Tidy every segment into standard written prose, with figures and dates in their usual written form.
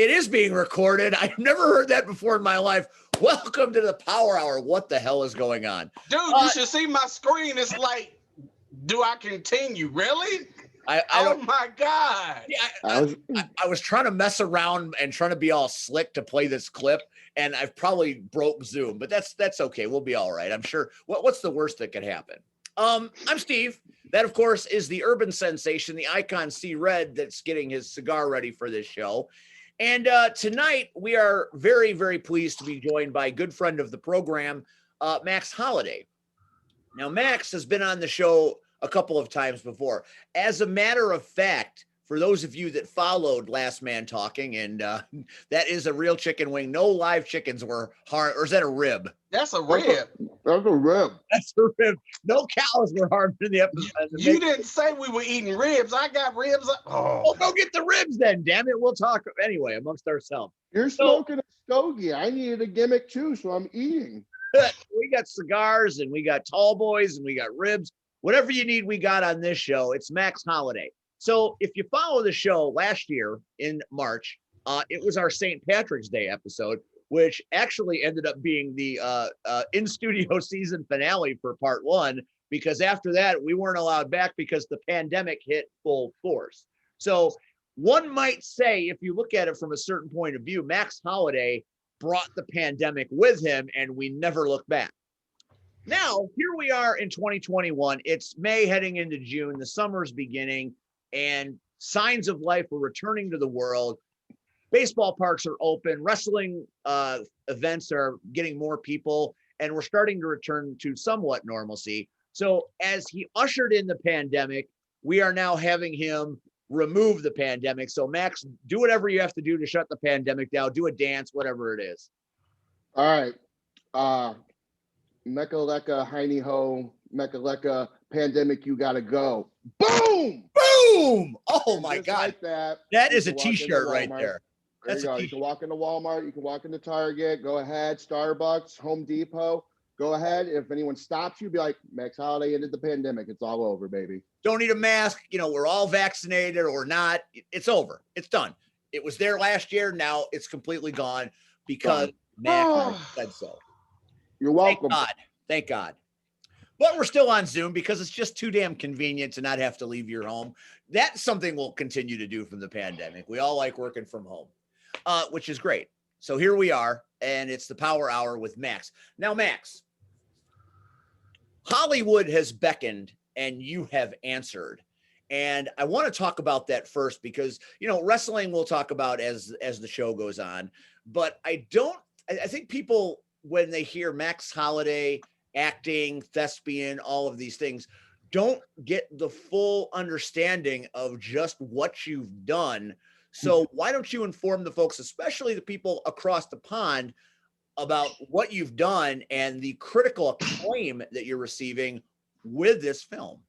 It is being recorded. I've never heard that before in my life. Welcome to the Power Hour. What the hell is going on? Dude, you should see my screen. It's like, do I continue? Really? I Oh don't. my God. Yeah, I I was trying to mess around and trying to be all slick to play this clip, and I've probably broke Zoom, but that's okay. We'll be all right. I'm sure. What's the worst that could happen? I'm Steve. That, of course, is the urban sensation, the icon C Red, that's getting his cigar ready for this show. And tonight we are very, very pleased to be joined by a good friend of the program, Max Holiday. Now, Max has been on the show a couple of times before. As a matter of fact, for those of you that followed Last Man Talking, and that is a real chicken wing. No live chickens were harmed, or is that a rib? That's a rib. That's a rib. That's a rib. No cows were harmed in the episode. You didn't say we were eating ribs. I got ribs. Well, go get the ribs then, damn it. We'll talk anyway amongst ourselves. You're smoking a stogie. I needed a gimmick too, so I'm eating. We got cigars and we got tall boys and we got ribs. Whatever you need, we got on this show. It's Max Holiday. So if you follow the show last year in March, it was our St. Patrick's Day episode, which actually ended up being the in-studio season finale for part one, because after that, we weren't allowed back because the pandemic hit full force. So one might say, if you look at it from a certain point of view, Max Holiday brought the pandemic with him, and we never looked back. Now, here we are in 2021. It's May heading into June. The summer's beginning, and signs of life are returning to the world. Baseball parks are open. Wrestling events are getting more people, and we're starting to return to somewhat normalcy. So as he ushered in the pandemic, we are now having him remove the pandemic. So Max, do whatever you have to do to shut the pandemic down. Do a dance, whatever it is. All right. Mekaleka, Heine Ho, Mekaleka, pandemic, you gotta go. Boom! Boom! Oh And my just God. like that. That you is a can walk into t-shirt right Walmart. there. There That's you a go. You t-shirt. can walk into Walmart, you can walk into Target, go ahead, Starbucks, Home Depot. Go ahead. If anyone stops you, be like, Max Holiday ended the pandemic. It's all over, baby. Don't need a mask. You know, we're all vaccinated or not. It's over. It's done. It was there last year. Now it's completely gone because Max said so. You're Thank welcome. God. Thank God. But we're still on Zoom because it's just too damn convenient to not have to leave your home. That's something we'll continue to do from the pandemic. We all like working from home, which is great. So here we are, and it's the Power Hour with Max. Now, Max, Hollywood has beckoned and you have answered. And I want to talk about that first because, you know, wrestling we'll talk about as the show goes on. But I think people, when they hear Max Holiday, acting, thespian, all of these things, don't get the full understanding of just what you've done. So why don't you inform the folks, especially the people across the pond, about what you've done and the critical acclaim that you're receiving with this film?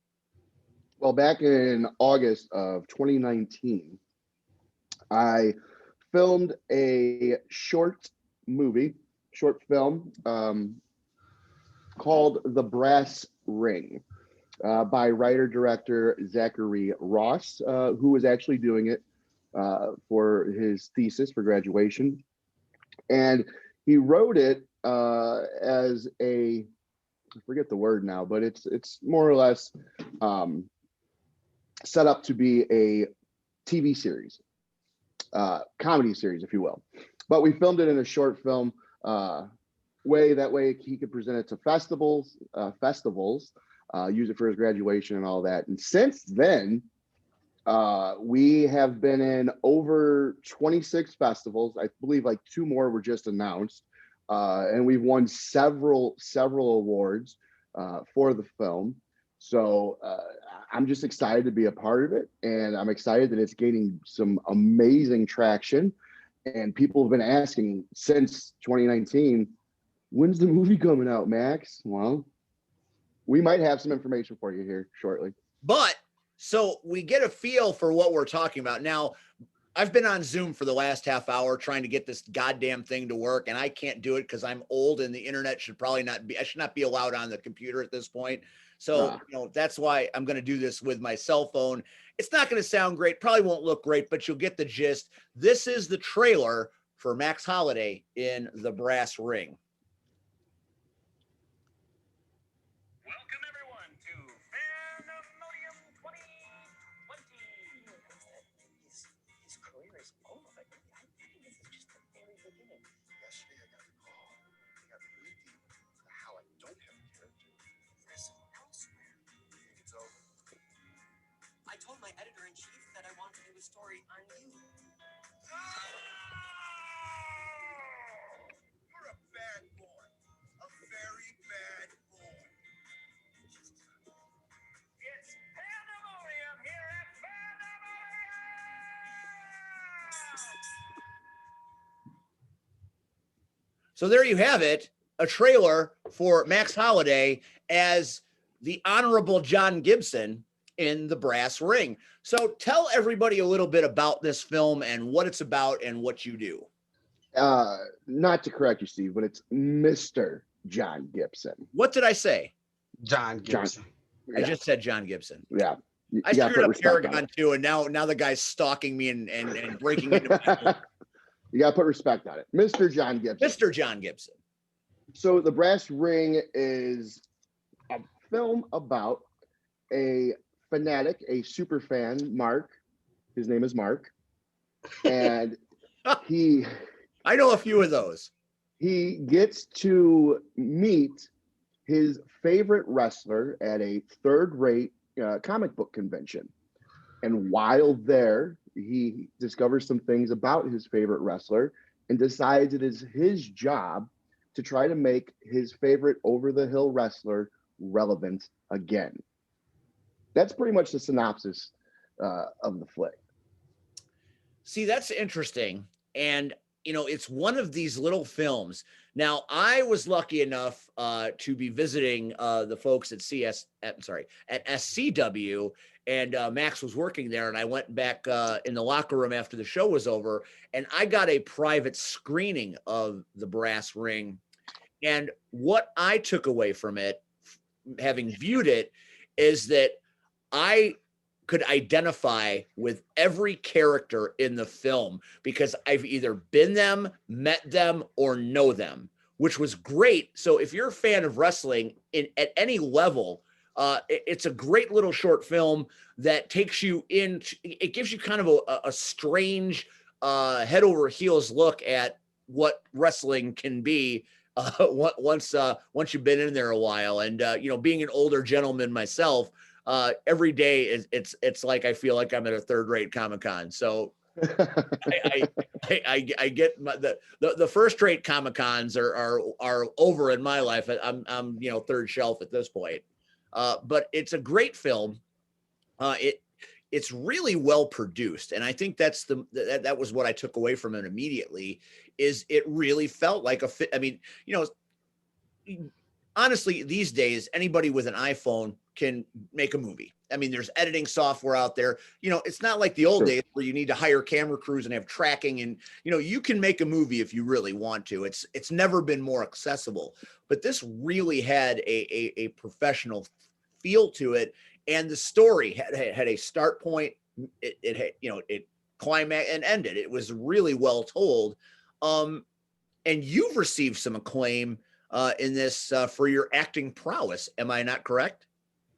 Well, back in August of 2019, I filmed a short film called The Brass Ring by writer-director Zachary Ross, who was actually doing it for his thesis for graduation. And he wrote it as I forget the word now, but it's more or less set up to be a TV series, comedy series, if you will. But we filmed it in a short film way. That way he could present it to festivals, use it for his graduation and all that. And since then, we have been in over 26 festivals. I believe like 2 more were just announced. And we've won several awards for the film. So I'm just excited to be a part of it. And I'm excited that it's gaining some amazing traction. And people have been asking since 2019, when's the movie coming out, Max? Well, we might have some information for you here shortly. But so we get a feel for what we're talking about. Now, I've been on Zoom for the last half hour trying to get this goddamn thing to work, and I can't do it because I'm old and the internet should probably not be, I should not be allowed on the computer at this point. So, you know, that's why I'm going to do this with my cell phone. It's not going to sound great, probably won't look great, but you'll get the gist. This is the trailer for Max Holiday in the Brass Ring. Welcome everyone to Pandemonium 2020. His career is over. I think this is just the very beginning. Yesterday I got a call. They got really deep into how I don't have a character. Listen elsewhere. You think it's over? I told my editor-in-chief that I wanted to do a story on you. You're a bad boy. A very bad boy. It's Pandemonium here at Pandemonium! So there you have it, a trailer for Max Holiday as the Honorable John Gibson in the Brass Ring. So tell everybody a little bit about this film and what it's about and what you do. Not to correct you, Steve, but it's Mr. John Gibson. What did I say? John Gibson. I Yeah. just said John Gibson. Yeah. You I gotta screwed put up respect on Paragon it. too, and now the guy's stalking me and breaking into my You got to put respect on it. Mr. John Gibson. Mr. John Gibson. So The Brass Ring is a film about a fanatic, a super fan, Mark. His name is Mark. And he I know a few of those. gets to meet his favorite wrestler at a third-rate comic book convention. And while there, he discovers some things about his favorite wrestler and decides it is his job to try to make his favorite over-the-hill wrestler relevant again. That's pretty much the synopsis of the flick. See, that's interesting. And, you know, it's one of these little films. Now, I was lucky enough to be visiting the folks at SCW, and Max was working there. And I went back in the locker room after the show was over, and I got a private screening of the Brass Ring. And what I took away from it, having viewed it, is that I could identify with every character in the film because I've either been them, met them, or know them, which was great. So if you're a fan of wrestling at any level, it's a great little short film that takes you in. It gives you kind of a strange head over heels look at what wrestling can be once you've been in there a while. And you know, being an older gentleman myself, every day it's like I feel like I'm at a third-rate Comic-Con. So I get the first-rate Comic-Cons are over in my life. I'm you know, third shelf at this point. But it's a great film. It's really well produced, and I think that's that was what I took away from it immediately. Is it really felt like a fit? I mean, you know, honestly, these days anybody with an iPhone can make a movie. I mean, there's editing software out there. You know, it's not like the old days where you need to hire camera crews and have tracking, and you know, you can make a movie if you really want to. It's never been more accessible, but this really had a professional feel to it, and the story had a start point. It had, you know, it climax and ended. It was really well told. And you've received some acclaim in this for your acting prowess. Am I not correct?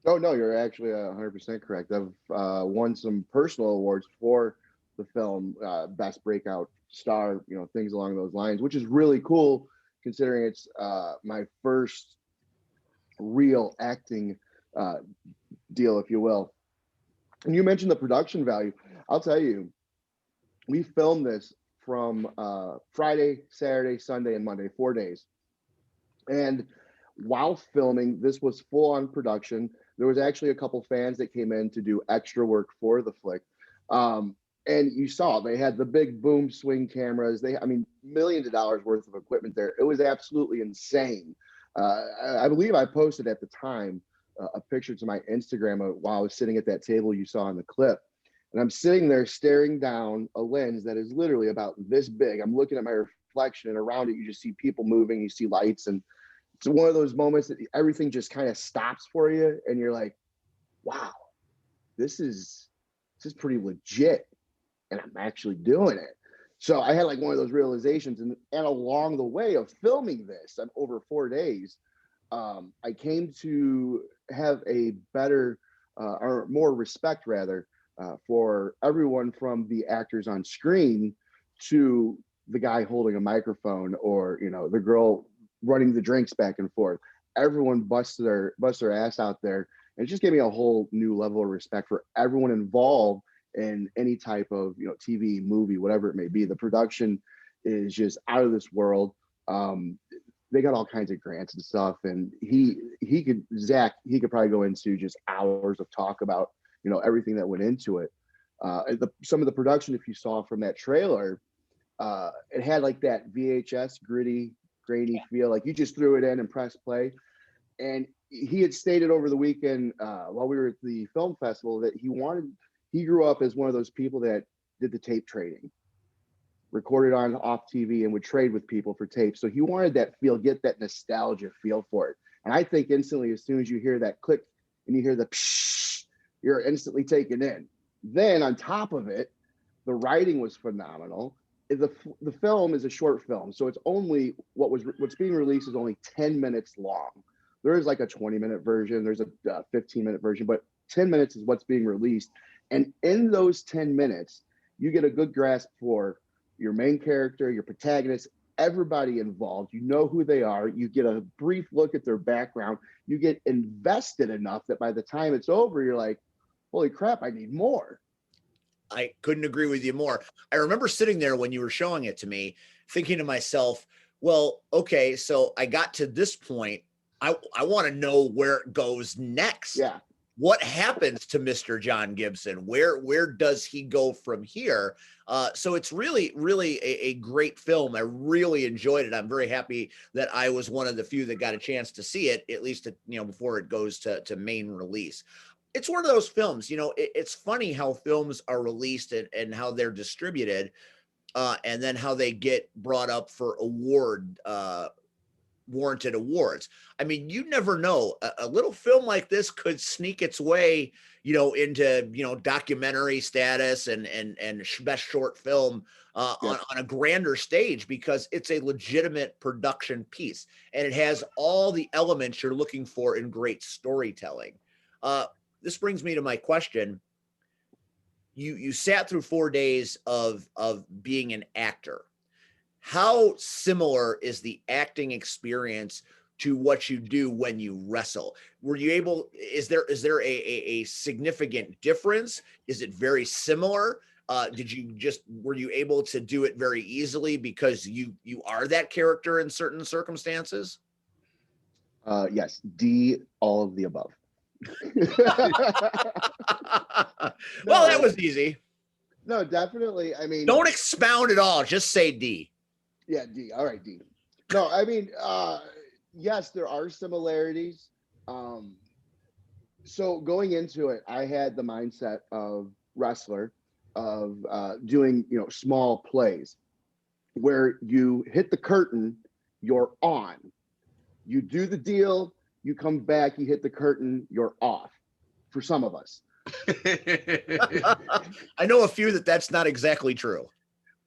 Oh, no, you're actually 100% correct. I've won some personal awards for the film, Best Breakout Star, you know, things along those lines, which is really cool considering it's my first real acting deal, if you will. And you mentioned the production value. I'll tell you, we filmed this from Friday, Saturday, Sunday, and Monday, 4 days. And while filming, this was full on production. There was actually a couple fans that came in to do extra work for the flick. And you saw they had the big boom swing cameras. I mean, millions of dollars worth of equipment there. It was absolutely insane. I believe I posted at the time a picture to my Instagram while I was sitting at that table you saw in the clip. And I'm sitting there staring down a lens that is literally about this big. I'm looking at my reflection, and around it, you just see people moving, you see lights. And it's one of those moments that everything just kind of stops for you. And you're like, wow, this is this is pretty legit, and I'm actually doing it. So I had like one of those realizations, and along the way of filming this over 4 days, I came to have a better or more respect rather for everyone from the actors on screen to the guy holding a microphone, or the girl running the drinks back and forth. Everyone busts their ass out there, and it just gave me a whole new level of respect for everyone involved in any type of TV, movie, whatever it may be. The production is just out of this world. They got all kinds of grants and stuff, and Zach could probably go into just hours of talk about everything that went into it. Some of the production, if you saw from that trailer, it had like that VHS gritty, grainy feel, like you just threw it in and pressed play. And he had stated over the weekend while we were at the film festival that he grew up as one of those people that did the tape trading, recorded on off TV and would trade with people for tapes. So he wanted that feel, get that nostalgia feel for it. And I think instantly, as soon as you hear that click and you hear the psh, you're instantly taken in. Then on top of it, the writing was phenomenal. The film is a short film, so it's only what's being released is only 10 minutes long. There is like a 20-minute version, there's a 15-minute version, but 10 minutes is what's being released. And in those 10 minutes, you get a good grasp for your main character, your protagonist, everybody involved. You know who they are. You get a brief look at their background. You get invested enough that by the time it's over, you're like, holy crap, I need more. I couldn't agree with you more. I remember sitting there when you were showing it to me, thinking to myself, well, okay, so I got to this point. I want to know where it goes next. Yeah. What happens to Mr. John Gibson? Where does he go from here? So it's really, really a great film. I really enjoyed it. I'm very happy that I was one of the few that got a chance to see it, at least before it goes to main release. It's one of those films, it's funny how films are released and how they're distributed, and then how they get brought up for warranted awards. I mean, you never know. A little film like this could sneak its way, into documentary status and best short film on a grander stage, because it's a legitimate production piece and it has all the elements you're looking for in great storytelling. This brings me to my question. You sat through 4 days of being an actor. How similar is the acting experience to what you do when you wrestle? Were you able, is there a significant difference? Is it very similar? Were you able to do it very easily because you are that character in certain circumstances? Yes, D, all of the above. Well, that was easy. No, definitely. I mean, don't expound at all. Just say D. Yeah, D. All right, D. No, I mean, yes, there are similarities. So going into it, I had the mindset of wrestler, of doing small plays, where you hit the curtain, you're on. You do the deal, you come back, you hit the curtain, you're off. For some of us. I know a few that's not exactly true.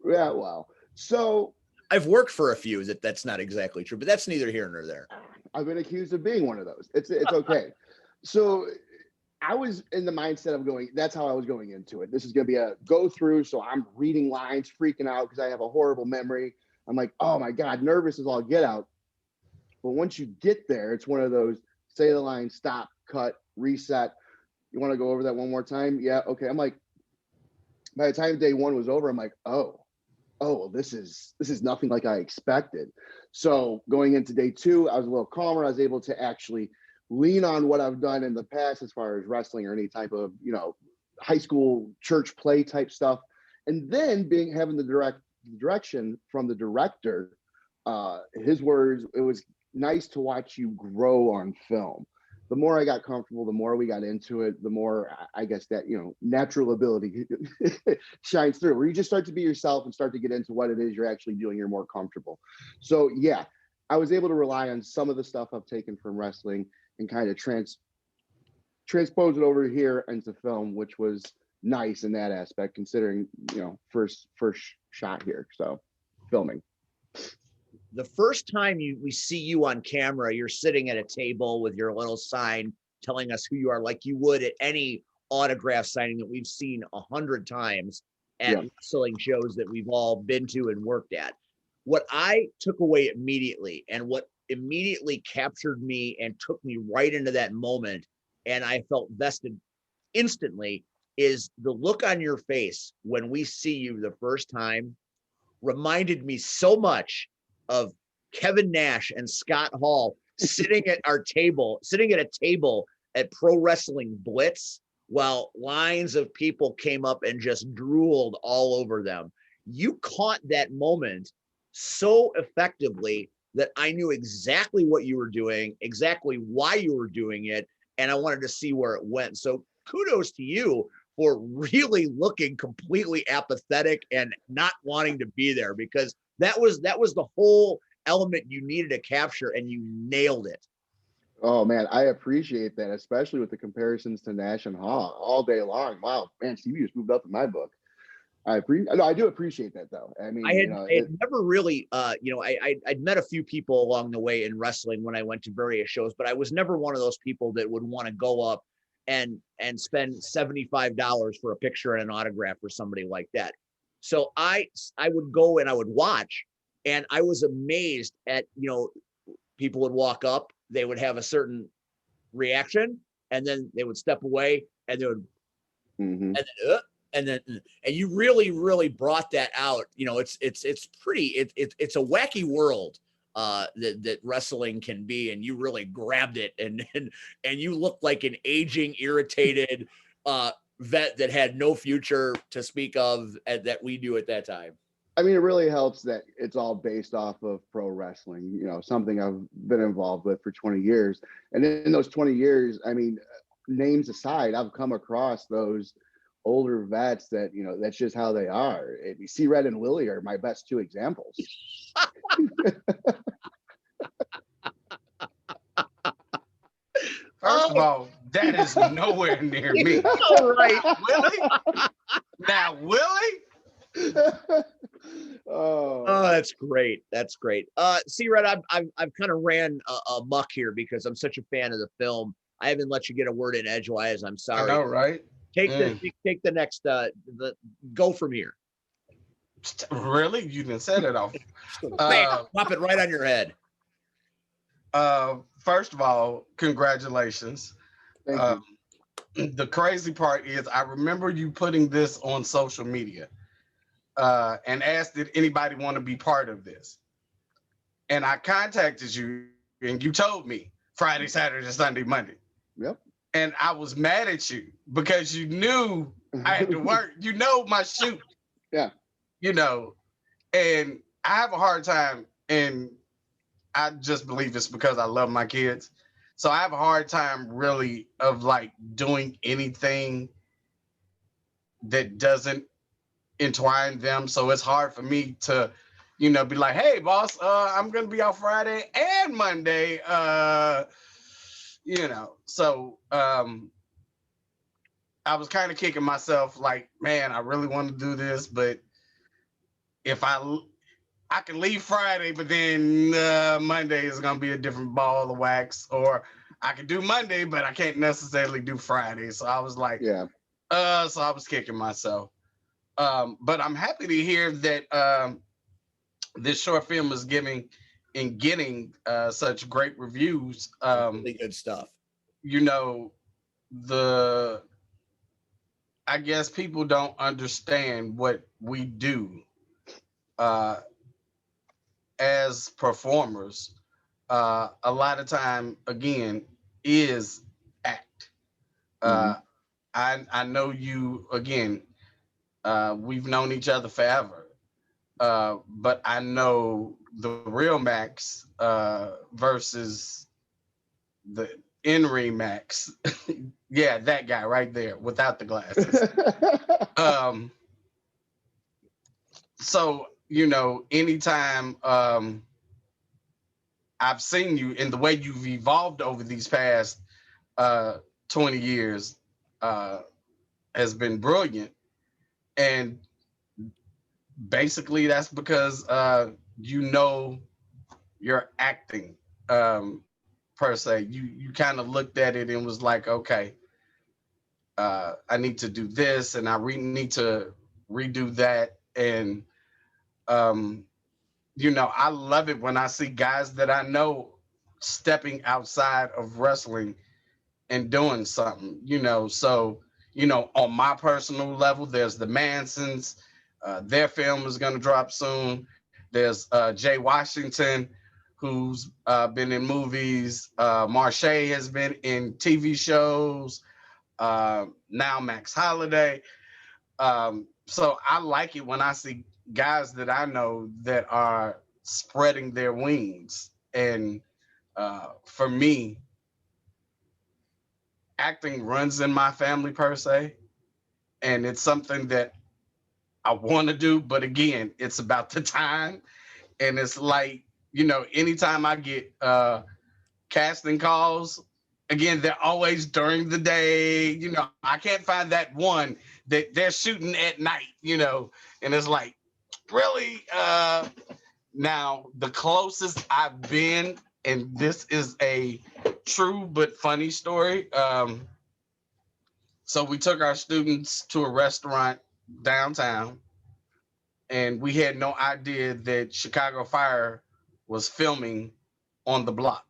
Yeah, well, so I've worked for a few that's not exactly true, but that's neither here nor there. I've been accused of being one of those. It's okay. So I was in the mindset of that's how I was going into it. This is going to be a go through. So I'm reading lines, freaking out because I have a horrible memory. I'm like, oh my God, nervous as all get out. But once you get there, it's one of those, say the line, stop, cut, reset. You want to go over that one more time? Yeah. Okay. I'm like, by the time day one was over, I'm like, oh, this is nothing like I expected. So going into day two, I was a little calmer. I was able to actually lean on what I've done in the past as far as wrestling or any type of, high school church play type stuff. And then having the direction from the director, his words, it was nice to watch you grow on film. The more I got comfortable, the more we got into it, the more I guess that, natural ability shines through, where you just start to be yourself and start to get into what it is you're actually doing. You're more comfortable. So yeah, I was able to rely on some of the stuff I've taken from wrestling and kind of transpose it over here into film, which was nice in that aspect, considering, first shot here. So filming. The first time we see you on camera, you're sitting at a table with your little sign telling us who you are, like you would at any autograph signing that we've seen 100 times at wrestling shows that we've all been to and worked at. What I took away immediately, and what immediately captured me and took me right into that moment, and I felt vested instantly, is the look on your face when we see you the first time. Reminded me so much of Kevin Nash and Scott Hall sitting at a table at Pro Wrestling Blitz while lines of people came up and just drooled all over them. You caught that moment so effectively that I knew exactly what you were doing, exactly why you were doing it, and I wanted to see where it went. So kudos to you for really looking completely apathetic and not wanting to be there, because that was the whole element you needed to capture, and you nailed it. Oh man, I appreciate that, especially with the comparisons to Nash and Hall all day long. Wow, man, Stevie just moved up in my book. I do appreciate that though. I mean, I had never really, I'd met a few people along the way in wrestling when I went to various shows, but I was never one of those people that would want to go up and spend $75 for a picture and an autograph for somebody like that. So I would go and I would watch, and I was amazed at, people would walk up, they would have a certain reaction, and then they would step away, and they would, and you really brought that out. It's pretty, it's a wacky world that wrestling can be, and you really grabbed it, and you looked like an aging, irritated vet that had no future to speak of that we knew at that time. I mean, it really helps that it's all based off of pro wrestling, something I've been involved with for 20 years. And in those 20 years, I mean, names aside, I've come across those older vets that, that's just how they are. C-Red and Willie are my best two examples. First of all, that is nowhere near me. All right. Willie? Now, Willie? Oh, that's great. That's great. C-Red, I've kind of ran a muck here because I'm such a fan of the film. I haven't let you get a word in edgewise. I'm sorry. I know, right? Take the next go from here. Really? You didn't set it off. Pop it right on your head. First of all, congratulations. thank you. The crazy part is I remember you putting this on social media and asked did anybody want to be part of this. And I contacted you and you told me Friday, Saturday, Sunday, Monday. Yep. And I was mad at you because you knew I had to work. My shoot. Yeah. And I have a hard time, and I just believe it's because I love my kids. So I have a hard time really of like doing anything that doesn't entwine them. So it's hard for me to, be like, hey boss, I'm going to be out Friday and Monday. So I was kind of kicking myself like, man, I really want to do this, but if I can leave Friday, but then Monday is going to be a different ball of wax, or I can do Monday, but I can't necessarily do Friday. So I was like, so I was kicking myself. But I'm happy to hear that this short film is getting such great reviews. Really good stuff. I guess people don't understand what we do as performers. A lot of time, again, is act. I know you, again, we've known each other forever, but I know the real Max versus the in-ring Max. Yeah, that guy right there without the glasses. So, anytime I've seen you and the way you've evolved over these past 20 years has been brilliant. And basically that's because you know your acting, per se. You kind of looked at it and was like, okay, I need to do this and I need to redo that. And you know, I love it when I see guys that I know stepping outside of wrestling and doing something, you know. So, you know, on my personal level, there's the Mansons. Their film is going to drop soon. There's Jay Washington, who's been in movies. Marche has been in TV shows. Now Max Holiday. So I like it when I see guys that I know that are spreading their wings. And for me, acting runs in my family per se, and it's something that I want to do. But again, it's about the time, and it's like, you know, anytime I get casting calls, again, they're always during the day. You know, I can't find that one that they're shooting at night. You know, and it's like, really. Now the closest I've been, and this is a true but funny story. So we took our students to a restaurant downtown, and we had no idea that Chicago Fire was filming on the block.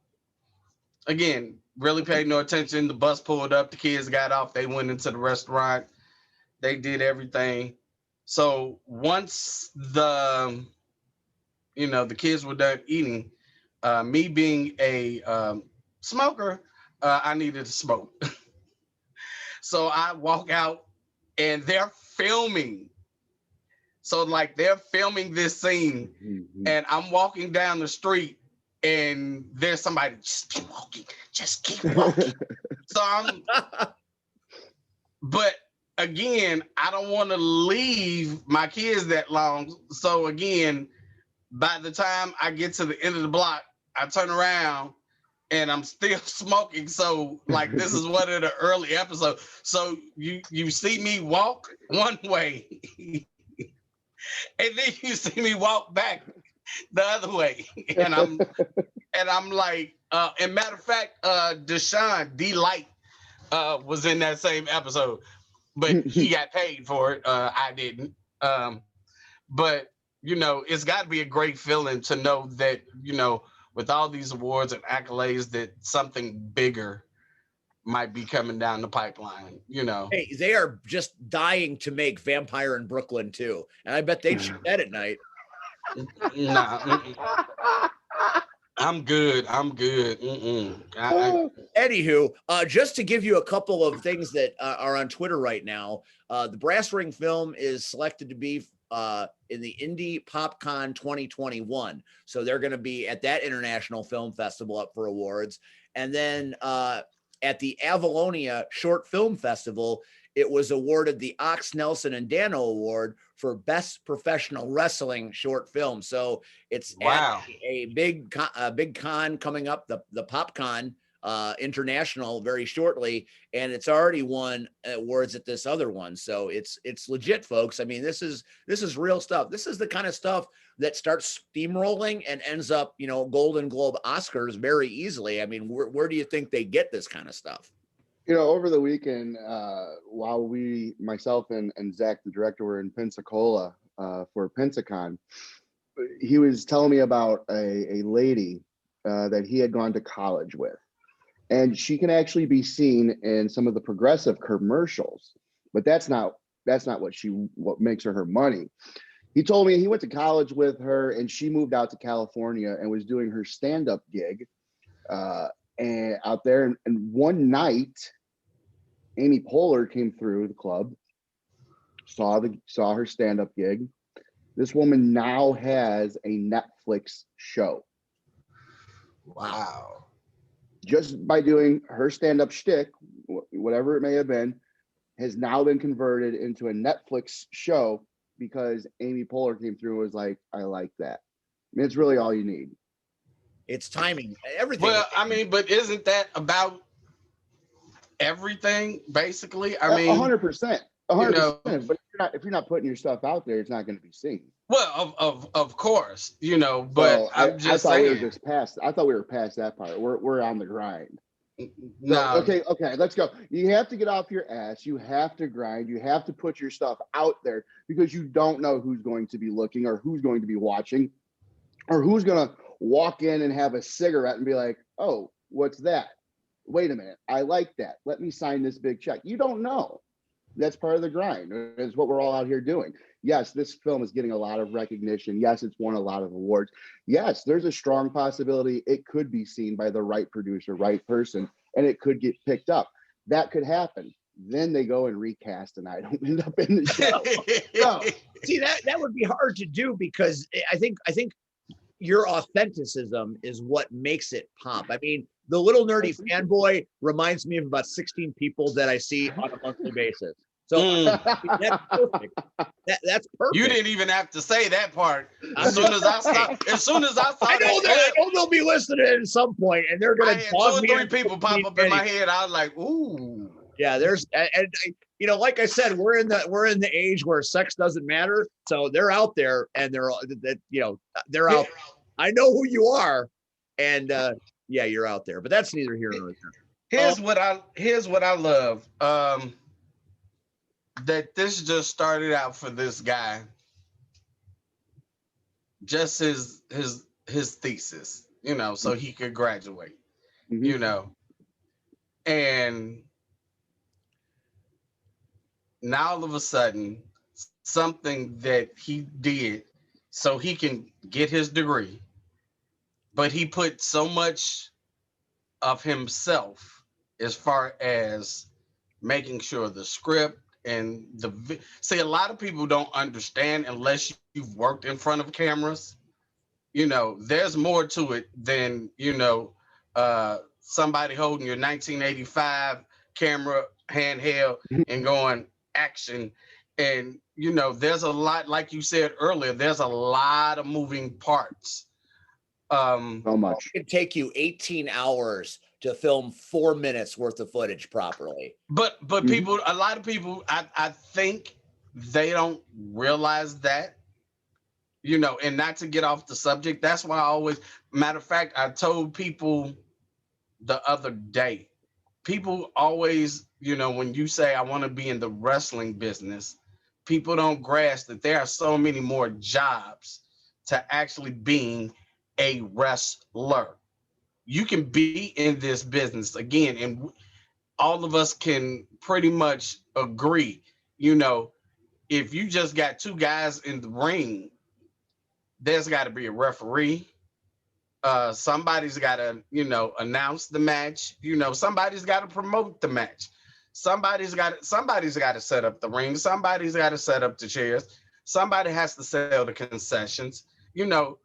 Again, really paid no attention. The bus pulled up, the kids got off, they went into the restaurant, they did everything. So once the, you know, the kids were done eating, me being a smoker, I needed to smoke. So I walk out and they're filming. So like they're filming this scene, and I'm walking down the street and there's somebody, just keep walking, just keep walking. So but again, I don't want to leave my kids that long. So again, by the time I get to the end of the block, I turn around and I'm still smoking. So like this is one of the early episodes. So you see me walk one way and then you see me walk back the other way. And I'm like, and matter of fact, Deshaun D Light was in that same episode, but he got paid for it. I didn't. But you know, it's got to be a great feeling to know that, you know, with all these awards and accolades, that something bigger might be coming down the pipeline, you know. Hey, they are just dying to make Vampire in Brooklyn too, and I bet they'd shoot that at night. Nah, I'm good. I'm good. Anywho, just to give you a couple of things that are on Twitter right now, the Brass Ring film is selected to be in the Indie PopCon 2021. So they're going to be at that International Film Festival up for awards. And then at the Avalonia Short Film Festival, it was awarded the Ox Nelson and Dano Award for Best Professional Wrestling Short Film. So it's wow. a big con coming up, the PopCon International, very shortly, and it's already won awards at this other one. So it's legit, folks. I mean, this is real stuff. This is the kind of stuff that starts steamrolling and ends up, you know, Golden Globe, Oscars very easily. I mean, where do you think they get this kind of stuff? You know, over the weekend, while myself and Zach, the director, were in Pensacola for Pensacon, he was telling me about a lady that he had gone to college with. And she can actually be seen in some of the Progressive commercials, but that's not what makes her money. He told me he went to college with her and she moved out to California and was doing her stand-up gig and out there. And one night, Amy Poehler came through the club, saw her stand-up gig. This woman now has a Netflix show. Wow. Just by doing her stand-up shtick, whatever it may have been, has now been converted into a Netflix show because Amy Poehler came through and was like, I like that. I mean, it's really all you need. It's timing. Everything. Well, I mean, but isn't that about everything, basically? I mean, 100%. You know, 100%. But if you're not putting your stuff out there, it's not going to be seen. well, of course, you know, but So I'm I just thought we were saying. just past. I thought we were past that part. We're on the grind. So, No, okay, let's go. You have to get off your ass. You have to grind. You have to put your stuff out there because you don't know who's going to be looking or who's going to be watching or who's going to walk in and have a cigarette and be like, oh, what's that? Wait a minute. I like that. Let me sign this big check. You don't know. That's part of the grind. Is what we're all out here doing. Yes, this film is getting a lot of recognition. Yes, it's won a lot of awards. Yes, there's a strong possibility it could be seen by the right producer, right person, and it could get picked up. That could happen. Then they go and recast, and I don't end up in the show. No, see that would be hard to do because I think your authenticism is what makes it pop. I mean, the little nerdy fanboy reminds me of about 16 people that I see on a monthly basis. So that's perfect. That's perfect. You didn't even have to say that part. As soon as I saw I know that. I know they'll be listening at some point, and they're I gonna had 2 dog or me 3 in people pop up in my head. I was like, ooh. Yeah, there's and you know, like I said, we're in the age where sex doesn't matter. So they're out there, and they're they're out. I know who you are, and yeah, you're out there. But that's neither here nor there. Here's what I love. That this just started out for this guy. Just his thesis, you know, so he could graduate, Mhm. you know. And now all of a sudden, something that he did so he can get his degree, but he put so much of himself as far as making sure the script and see, a lot of people don't understand unless you've worked in front of cameras. You know, there's more to it than, you know, somebody holding your 1985 camera handheld and going action. And, you know, there's a lot, like you said earlier, there's a lot of moving parts. So much. It could take you 18 hours to film 4 minutes worth of footage properly. But people, a lot of people, I think they don't realize that, you know, and not to get off the subject. That's why I always, matter of fact, I told people the other day, people always, you know, when you say I want to be in the wrestling business, people don't grasp that there are so many more jobs to actually being a wrestler. You can be in this business again, and all of us can pretty much agree, you know, if you just got 2 guys in the ring, there's got to be a referee. Somebody's got to, you know, announce the match. You know, somebody's got to promote the match. Somebody's got to set up the ring. Somebody's got to set up the chairs. Somebody has to sell the concessions. You know,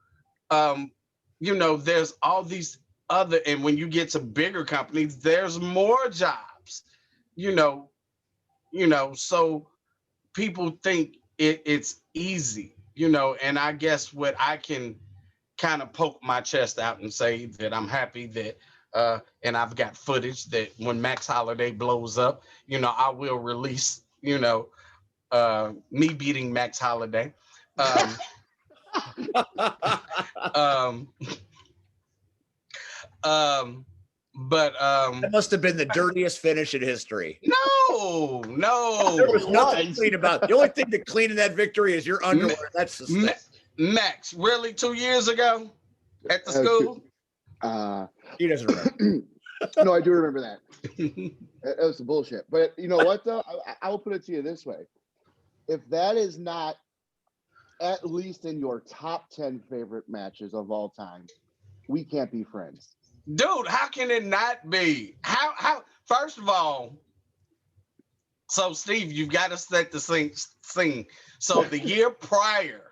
there's all these other, and when you get to bigger companies, there's more jobs. You know, so people think it's easy. You know, and I guess what I can kind of poke my chest out and say that I'm happy that and I've got footage that when Max Holiday blows up, you know, I will release, you know, me beating Max Holiday. But That must have been the dirtiest finish in history. no, There was It nothing was. clean about it. The only thing to clean in that victory is your underwear. That's the Max, really 2 years ago at the Uh, school? He doesn't remember. No, I do remember that. That was some bullshit. But you know what, though? I will put it to you this way. If that is not at least in your top 10 favorite matches of all time, we can't be friends. Dude, how can it not be? How first of all, so Steve, you've got to set the scene. So the year prior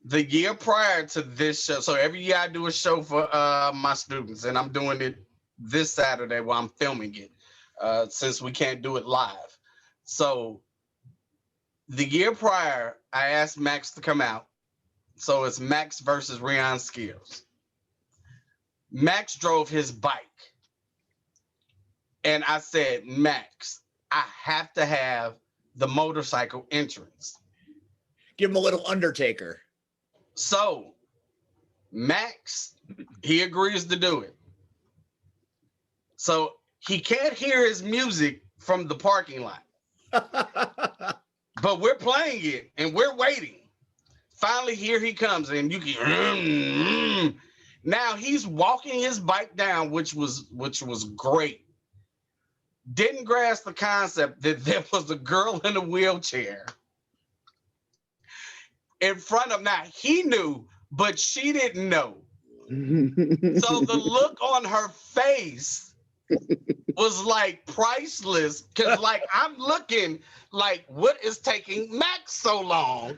to this show, so every year I do a show for my students, and I'm doing it this Saturday while I'm filming it, since we can't do it live. So the year prior, I asked Max to come out. So it's Max versus Rion Skills. Max drove his bike. And I said, Max, I have to have the motorcycle entrance. Give him a little Undertaker. So Max, he agrees to do it. So he can't hear his music from the parking lot, but we're playing it and we're waiting. Finally, here he comes, and you can. Now he's walking his bike down, which was great. Didn't grasp the concept that there was a girl in a wheelchair in front of. Now he knew, but she didn't know. So the look on her face was like priceless, because like I'm looking like, what is taking Max so long?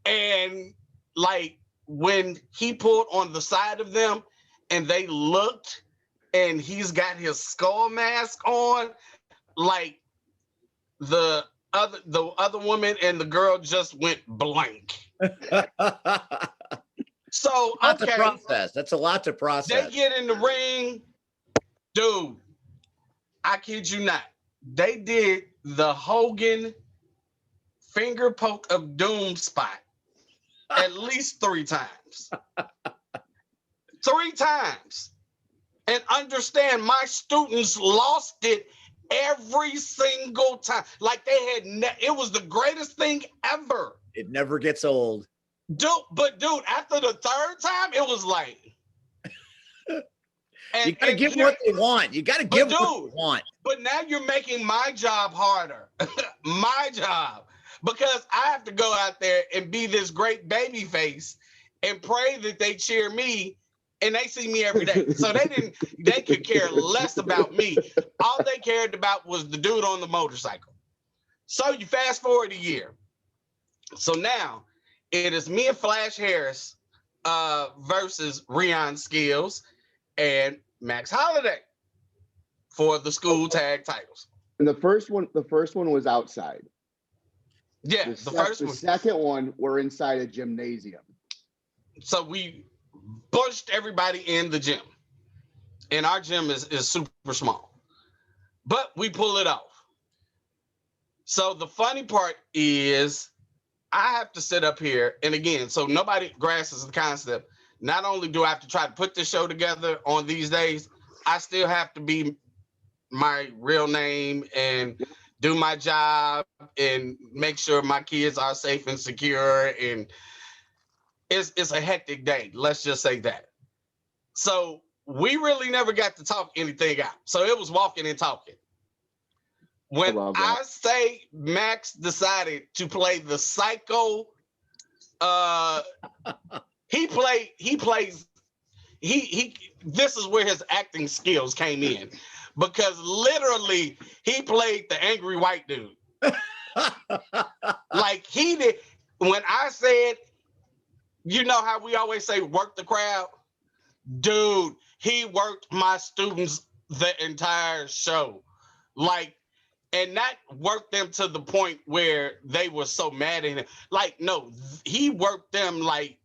And like when he pulled on the side of them and they looked and he's got his skull mask on, like the other woman and the girl just went blank. So Lot to okay, process. That's a lot to they process. get in the ring, dude. I kid you not. They did the Hogan finger poke of doom spot at least 3 times. 3 times. And understand, my students lost it every single time. Like they had, it was the greatest thing ever. It never gets old. Dude, after the 3rd time, it was like. You got to give them what they want. You got to give them what they want. But now you're making my job harder. My job. Because I have to go out there and be this great baby face and pray that they cheer me, and they see me every day. So they could care less about me. All they cared about was the dude on the motorcycle. So you fast forward a year. So now it is me and Flash Harris versus Rion Skills and Max Holiday for the school tag titles. And the first one was outside. Yeah, the first the one. second one, we're inside a gymnasium. So we pushed everybody in the gym. And our gym is super small. But we pull it off. So the funny part is I have to sit up here. And again, so nobody grasps the concept. Not only do I have to try to put this show together on these days, I still have to be my real name and do my job and make sure my kids are safe and secure. And it's a hectic day. Let's just say that. So we really never got to talk anything out. So it was walking and talking. When I say Max decided to play the psycho, this is where his acting skills came in, because literally he played the angry white dude. Like he did. When I said, you know how we always say work the crowd? Dude, he worked my students the entire show. Like, and that worked them to the point where they were so mad at him. Like, no, he worked them like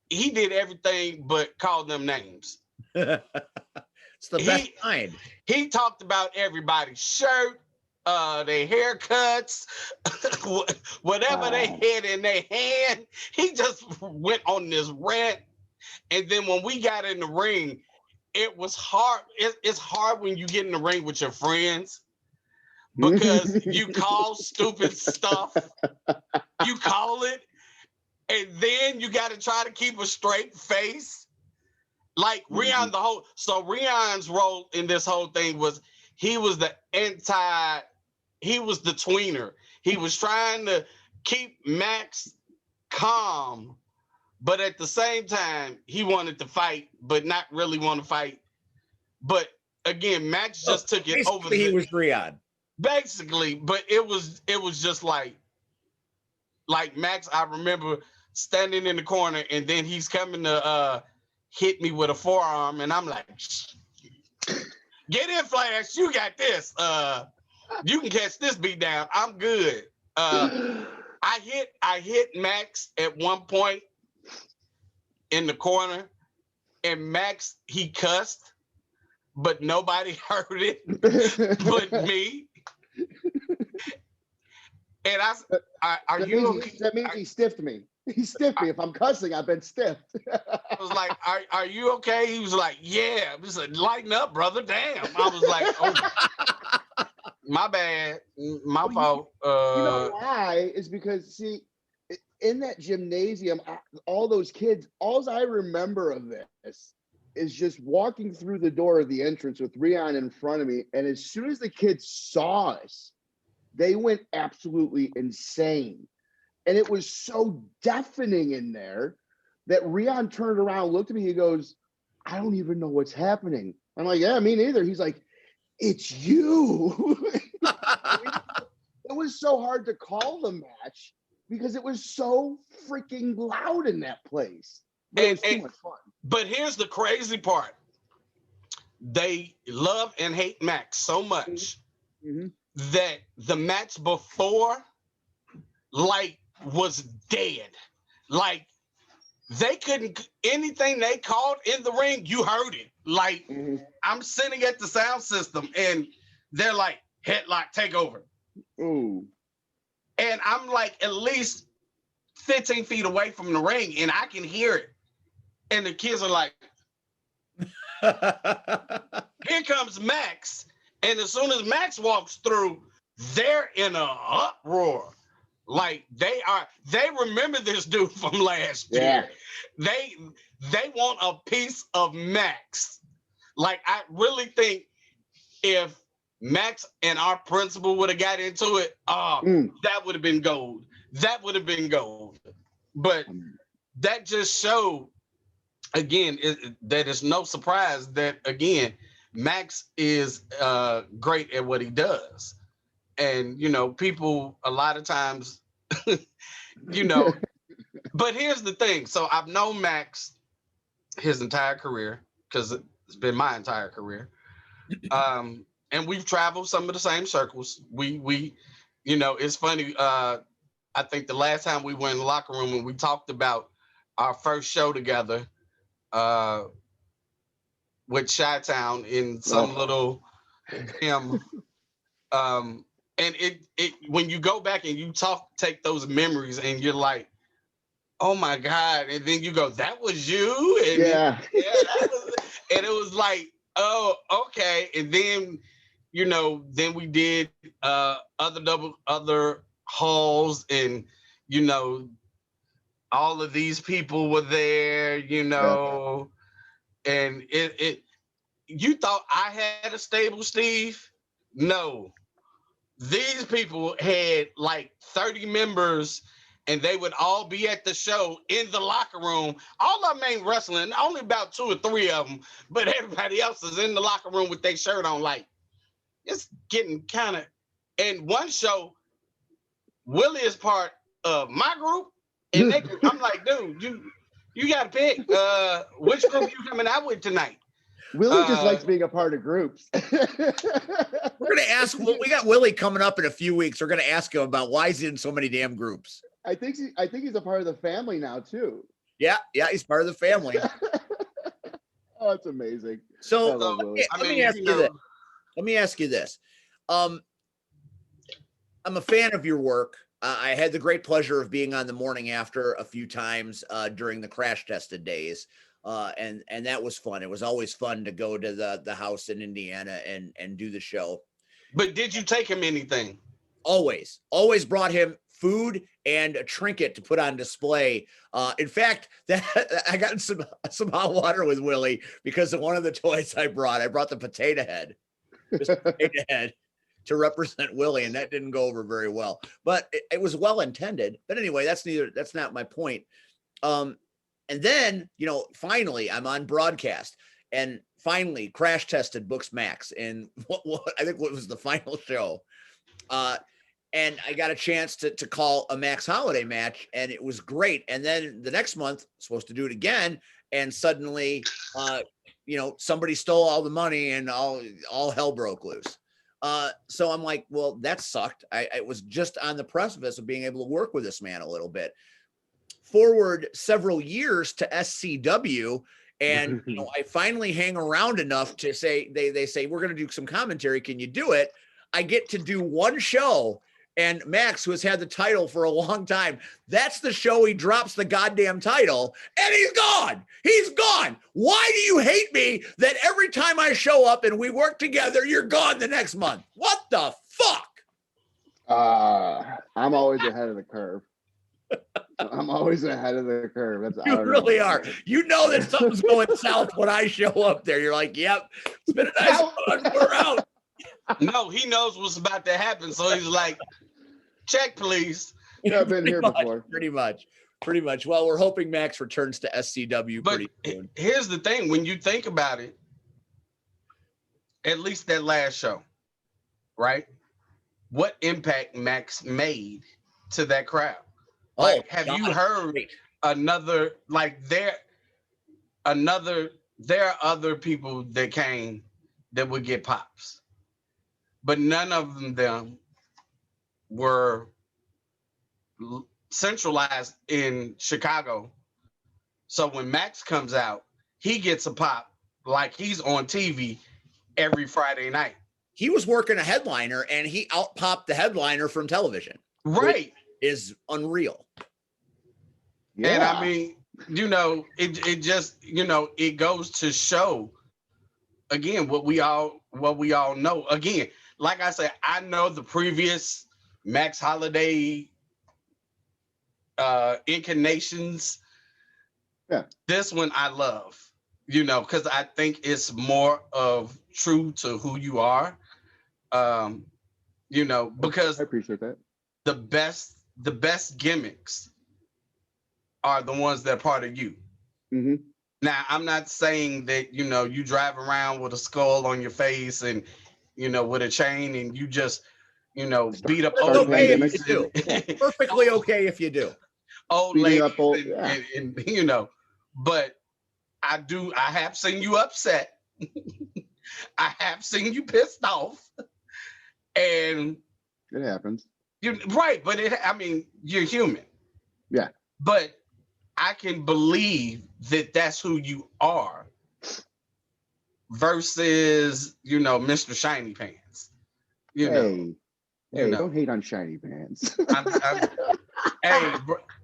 he did everything but call them names. It's the best kind. He talked about everybody's shirt, their haircuts, whatever they had in their hand. He just went on this rant. And then when we got in the ring, it was hard. It's hard when you get in the ring with your friends, because you call stupid stuff. You call it, and then you got to try to keep a straight face. Like Rion, Rion's role in this whole thing was he was the tweener. He was trying to keep Max calm, but at the same time, he wanted to fight, but not really want to fight. But again, Max just took it over. He was Rion. Basically, but it was just like Max, I remember standing in the corner, and then he's coming to hit me with a forearm, and I'm like, get in, Flash, you got this. You can catch this beat down. I'm good. I hit Max at one point in the corner, and Max, he cussed, but nobody heard it but me. And are That you means, okay? that means he stiffed me. He stiffed me. If I'm cussing, I've been stiffed. I was like, are you okay? He was like, yeah. He said, lighten up, brother. Damn. I was like, oh, my bad. My fault. You know why? Is because, see, in that gymnasium, all those kids, all I remember of this is just walking through the door of the entrance with Rion in front of me. And as soon as the kids saw us, they went absolutely insane. And it was so deafening in there that Rion turned around, looked at me, he goes, I don't even know what's happening. I'm like, yeah, me neither. He's like, it's you. It was so hard to call the match because it was so freaking loud in that place. But it was too much fun. But here's the crazy part. They love and hate Max so much that the match before, like, was dead. Like, they couldn't, anything they called in the ring, you heard it. Like, I'm sitting at the sound system and they're like, headlock, take over. Ooh. And I'm like at least 15 feet away from the ring and I can hear it. And the kids are like, here comes Max. And as soon as Max walks through, they're in an uproar. Like they remember this dude from last year. They want a piece of Max. Like I really think if Max and our principal would have got into it, that would have been gold. That would have been gold. But that just showed, again, that it's no surprise that, again, Max is great at what he does. And, you know, people a lot of times, you know, but here's the thing. So I've known Max his entire career because it's been my entire career. And we've traveled some of the same circles. We, you know, it's funny. I think the last time we were in the locker room and we talked about our first show together with Chi-Town in some little gym. And it when you go back and you take those memories and you're like, oh my God. And then you go, that was you? And that was, and it was like, oh, okay. And then, you know, then we did other halls and, you know, all of these people were there, you know, and you thought I had a stable, Steve? No. These people had like 30 members and they would all be at the show in the locker room. All of them ain't wrestling, only about 2 or 3 of them, but everybody else is in the locker room with their shirt on. Like, it's getting kind of, and one show, Willie is part of my group, and I'm like, dude, you got to pick which group you coming out with tonight. Willie just likes being a part of groups. We're gonna ask. We got Willie coming up in a few weeks. We're gonna ask him about why he's in so many damn groups. I think he's a part of the family now too. Yeah, he's part of the family. Oh, it's amazing. So let me ask you this. I'm a fan of your work. I had the great pleasure of being on the morning after a few times during the crash tested days. And that was fun. It was always fun to go to the house in Indiana and do the show. But did you take him anything? Always brought him food and a trinket to put on display. In fact, I got some hot water with Willie because of one of the toys I brought. I brought the potato head, to represent Willie, and that didn't go over very well. But it was well intended. But anyway, that's not my point. And then, you know, finally I'm on broadcast and finally crash tested books Max in what I think what was the final show. And I got a chance to call a Max Holiday match and it was great. And then the next month supposed to do it again. And suddenly, you know, somebody stole all the money and all hell broke loose. So I'm like, well, that sucked. I was just on the precipice of being able to work with this man a little bit. Forward several years to SCW, and you know, I finally hang around enough to say they say we're going to do some commentary. Can you do it? I get to do one show, And Max, who has had the title for a long time, that's the show he drops the goddamn title and he's gone. He's gone. Why do you hate me that every time I show up and we work together, you're gone the next month? What the fuck? I'm always ahead of the curve. I'm always ahead of the curve. That's I You don't really know. are. You know that something's going south when I show up there. You're like, yep, it's been a nice run. We're out. No, he knows what's about to happen, so he's like, check, please. Yeah, I've been Pretty here much, before. Pretty much. Well, we're hoping Max returns to SCW But pretty soon. here's the thing: when you think about it, at least that last show, right? What impact Max made to that crowd? Like, have you heard great. another? Like, there are other people that came that would get pops, but none of them were centralized in Chicago. So when Max comes out, he gets a pop like he's on TV every Friday night. He was working a headliner and he out-popped the headliner from television. Right. Is unreal. Yeah. And I mean, it just, it goes to show again what we all know. Again, like I said, I know the previous Max Holiday incarnations. Yeah. This one I love, because I think it's more of true to who you are. Because I appreciate that. the best gimmicks are the ones that are part of you. Mm-hmm. Now, I'm not saying that, you drive around with a skull on your face and, with a chain and you just, beat up That's old okay if ladies. you do. Perfectly okay if you do. Old Beating ladies up old- and but I have seen you upset. I have seen you pissed off. And It happens. right, but you're human. Yeah. But I can believe that that's who you are versus, Mr. Shiny Pants. Hey, don't hate on shiny pants. Hey,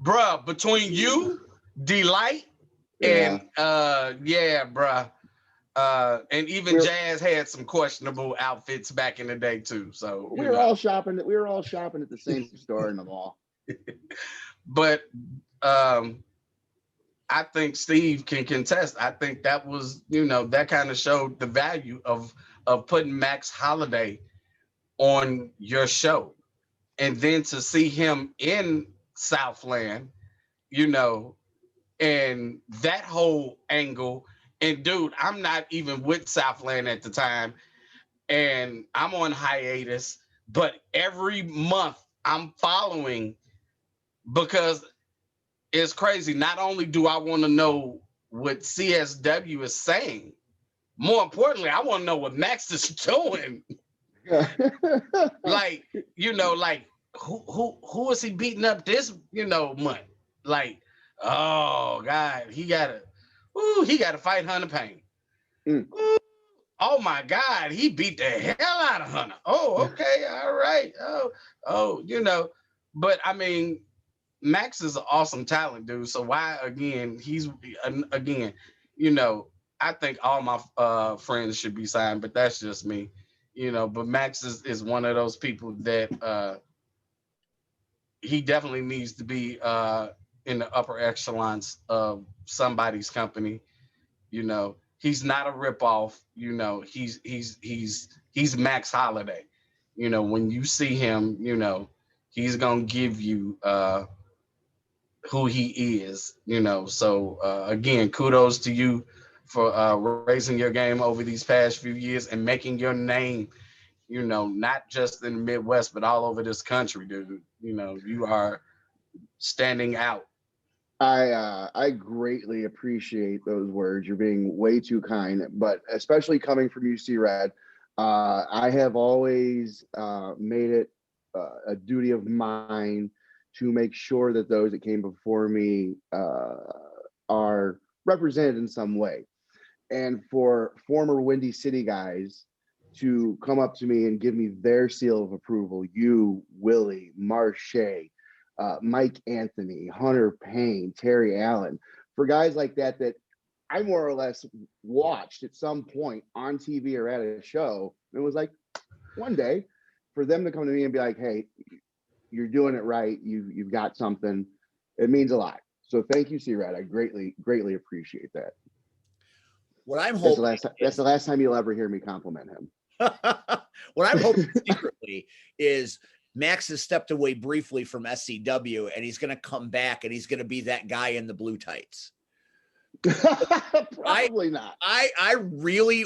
bruh, between you, Delight, and bruh. And even Jazz had some questionable outfits back in the day too. So we were all shopping at the same store in the mall. But I think Steve can contest. I think that was, that kind of showed the value of putting Max Holiday on your show. And then to see him in Southland, and that whole angle. And dude, I'm not even with Southland at the time. And I'm on hiatus, but every month I'm following because it's crazy. Not only do I want to know what CSW is saying, more importantly, I want to know what Max is doing. Like, who is he beating up this, month? Like, oh God, he gotta fight Hunter Payne. Ooh, oh my God, he beat the hell out of Hunter. Oh, okay, all right. But Max is an awesome talent, dude. So why again? I think all my friends should be signed, but that's just me. But Max is one of those people that he definitely needs to be in the upper echelons of somebody's company. He's not a ripoff. He's Max Holiday. When you see him, he's gonna give you who he is. So again, kudos to you for raising your game over these past few years and making your name, not just in the Midwest, but all over this country, dude. You are standing out. I greatly appreciate those words. You're being way too kind, but especially coming from you, C-Rad, I have always made it a duty of mine to make sure that those that came before me are represented in some way. And for former Windy City guys to come up to me and give me their seal of approval. You, Willie, Marche, Mike Anthony, Hunter Payne, Terry Allen, for guys like that I more or less watched at some point on TV or at a show. It was like one day for them to come to me and be like, "Hey, you're doing it right. You've got something." It means a lot. So thank you, C-Rad. I greatly appreciate that. What I'm That's hoping that's the last time you'll ever hear me compliment him. what I'm hoping secretly is Max has stepped away briefly from SCW and he's going to come back and he's going to be that guy in the blue tights. Probably not. I really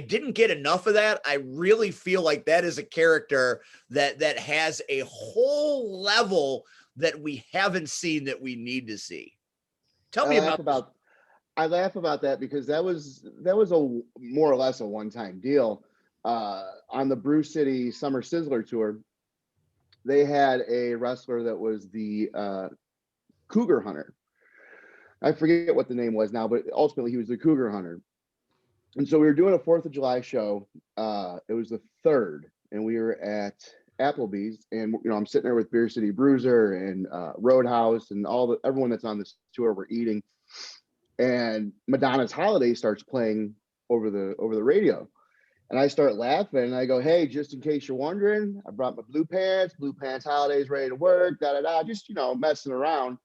didn't get enough of that. I really feel like that is a character that has a whole level that we haven't seen that we need to see. Tell me about I laugh about that because that was a more or less a one-time deal. On the Brew City Summer Sizzler tour, they had a wrestler that was the Cougar Hunter. I forget what the name was now, but ultimately he was the Cougar Hunter. And so we were doing a 4th of July show. It was the 3rd, and we were at Applebee's, and I'm sitting there with Beer City Bruiser and Roadhouse and everyone that's on this tour. We're eating, and Madonna's Holiday starts playing over the radio, and I start laughing and I go, "Hey, just in case you're wondering, I brought my Blue Pants Holiday's ready to work, just messing around."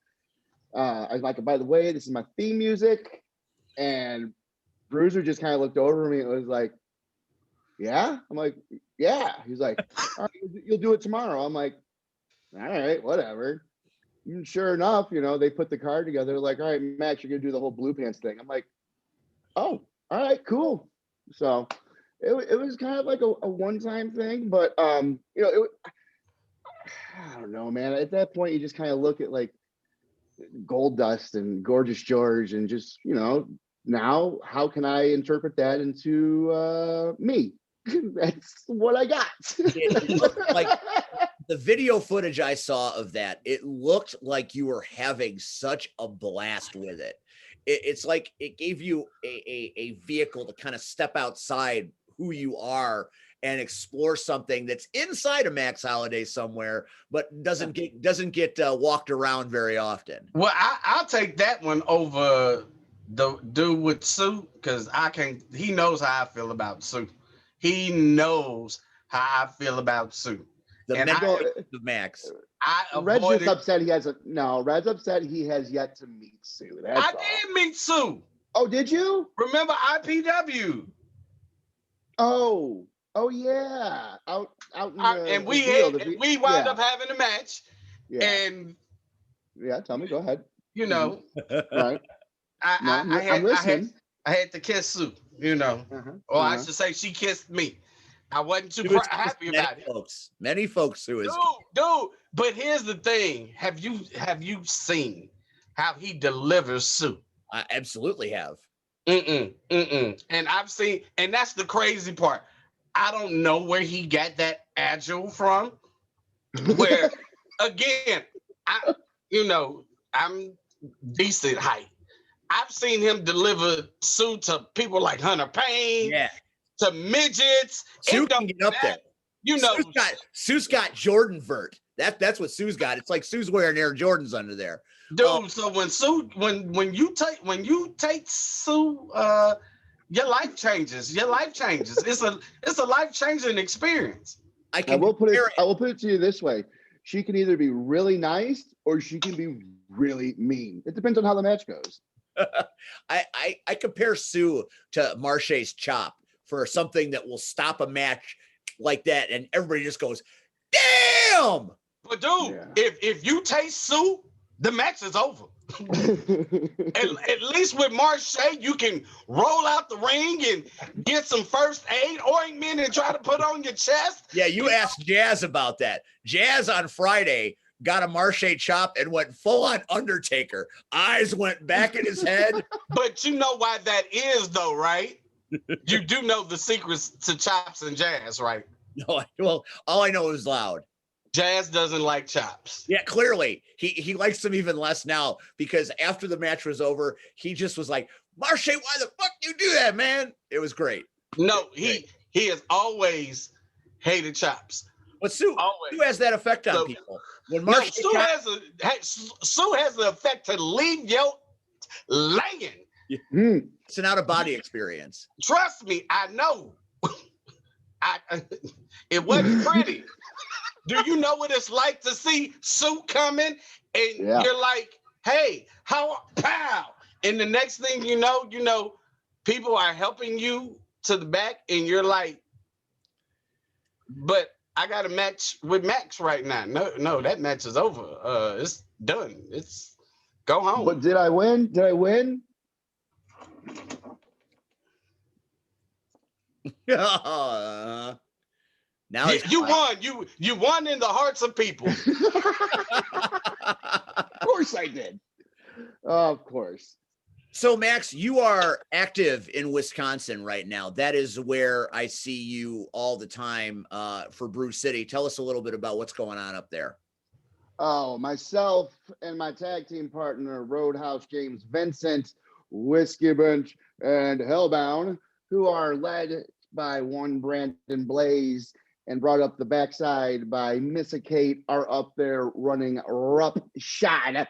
I was like, "By the way, this is my theme music," and Bruiser just kind of looked over me and was like, "Yeah?" I'm like, "Yeah." He's like, "All right, you'll do it tomorrow." I'm like, "All right, whatever." And sure enough, they put the card together, like, "All right, Max, you're gonna do the whole Blue Pants thing." I'm like, "Oh, all right, cool." So it was kind of like a one-time thing, but I don't know, man. At that point, you just kind of look at like Gold Dust and Gorgeous George and just, now how can I interpret that into me? That's what I got. It looked like the video footage I saw of that, it looked like you were having such a blast with it. It's like it gave you a vehicle to kind of step outside who you are and explore something that's inside of Max Holiday somewhere, but doesn't get walked around very often. Well, I'll take that one over the dude with Sue, because he knows how I feel about Sue. He knows how I feel about Sue. The And mental of Max. Red's just upset Red's upset he has yet to meet Sue. I did meet Sue. Oh, did you? Remember IPW? Oh yeah. Out in And we wound up having a match. Yeah. And tell me, go ahead. I Right. I'm listening. I had to kiss Sue, or I should say she kissed me. I wasn't too happy about it. Many folks who is dude. But here's the thing: have you seen how he delivers Sue? I absolutely have. And I've seen, and that's the crazy part. I don't know where he got that agile from. Where again, I'm decent height. I've seen him deliver Sue to people like Hunter Payne, to midgets. Sue can get up there. Sue's got Jordan vert. That's what Sue's got. It's like Sue's wearing Air Jordans under there. Dude, so when you take Sue, your life changes. It's a life-changing experience. I will put it to you this way. She can either be really nice or she can be really mean. It depends on how the match goes. I compare Sue to Marche's chop for something that will stop a match like that, and everybody just goes, "Damn!" But dude, if you taste Sue, the match is over. at least with Marche, you can roll out the ring and get some first aid ointment and try to put on your chest. Yeah, you asked Jazz about that. Jazz on Friday got a Marche chop and went full on Undertaker. Eyes went back in his head. But you know why that is, though, right? You do know the secrets to chops and Jazz, right? No, well, all I know is loud. Jazz doesn't like chops. Yeah, clearly. He likes them even less now because after the match was over, he just was like, "Marche, why the fuck you do that, man?" It was great. No, he he has always hated chops. But Sue Always. has that effect on So- people. When No, Marsh Sue has the effect to leave your laying. Hmm. it's an out of body experience. Trust me, I know. It wasn't pretty. Do you know what it's like to see Sue coming and Yeah. you're like, hey, how pow? And the next thing you know, people are helping you to the back, and you're like, but I got a match with Max right now. No, that match is over. It's done. It's go home. But did I win? Did I win? Now you won. You won in the hearts of people. Of course I did. Of course. So, Max, you are active in Wisconsin right now. That is where I see you all the time for Brew City. Tell us a little bit about what's going on up there. Oh, myself and my tag team partner, Roadhouse James Vincent, Whiskey Bunch, and Hellbound, who are led by one Brandon Blaze and brought up the backside by Missa Kate, are up there running rough shot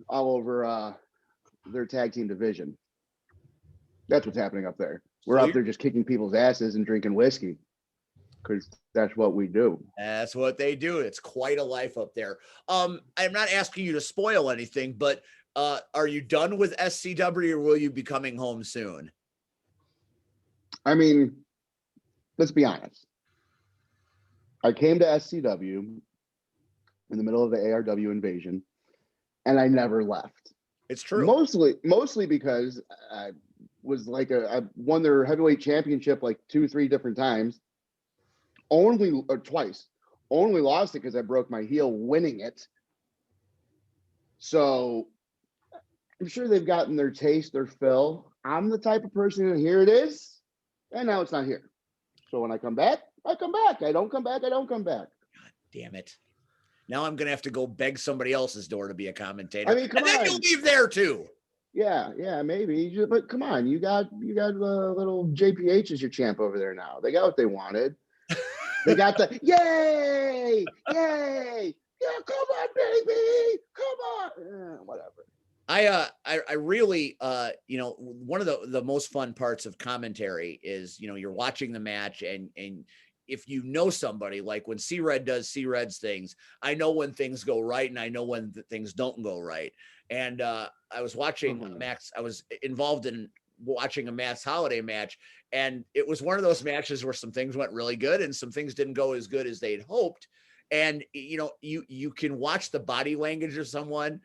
all over their tag team division. That's what's happening up there. We're So up there just kicking people's asses and drinking whiskey because that's what we do. That's what they do. It's quite a life up there. I'm not asking you to spoil anything, but are you done with SCW or will you be coming home soon? I mean, let's be honest. I came to SCW in the middle of the ARW invasion, and I never left. It's true. Mostly because I was like I won their heavyweight championship like 2-3 different times. Twice. Only lost it because I broke my heel winning it. So I'm sure they've gotten their taste, their fill. I'm the type of person who here it is, and now it's not here. So when I come back, I come back. I don't come back, I don't come back. Damn it. Now I'm going to have to go beg somebody else's door to be a commentator. I mean, come and then on. you'll leave there too. Yeah, maybe. But come on, you got little JPH as your champ over there now. They got what they wanted. They got the yay, yeah, come on, baby, come on, whatever. I really, one of the most fun parts of commentary is, you're watching the match and if you know somebody, like when C-Red does C-Red's things, I know when things go right and I know when things don't go right. And I was watching Max, I was involved in watching a Max Holiday match, and it was one of those matches where some things went really good and some things didn't go as good as they'd hoped. And you can watch the body language of someone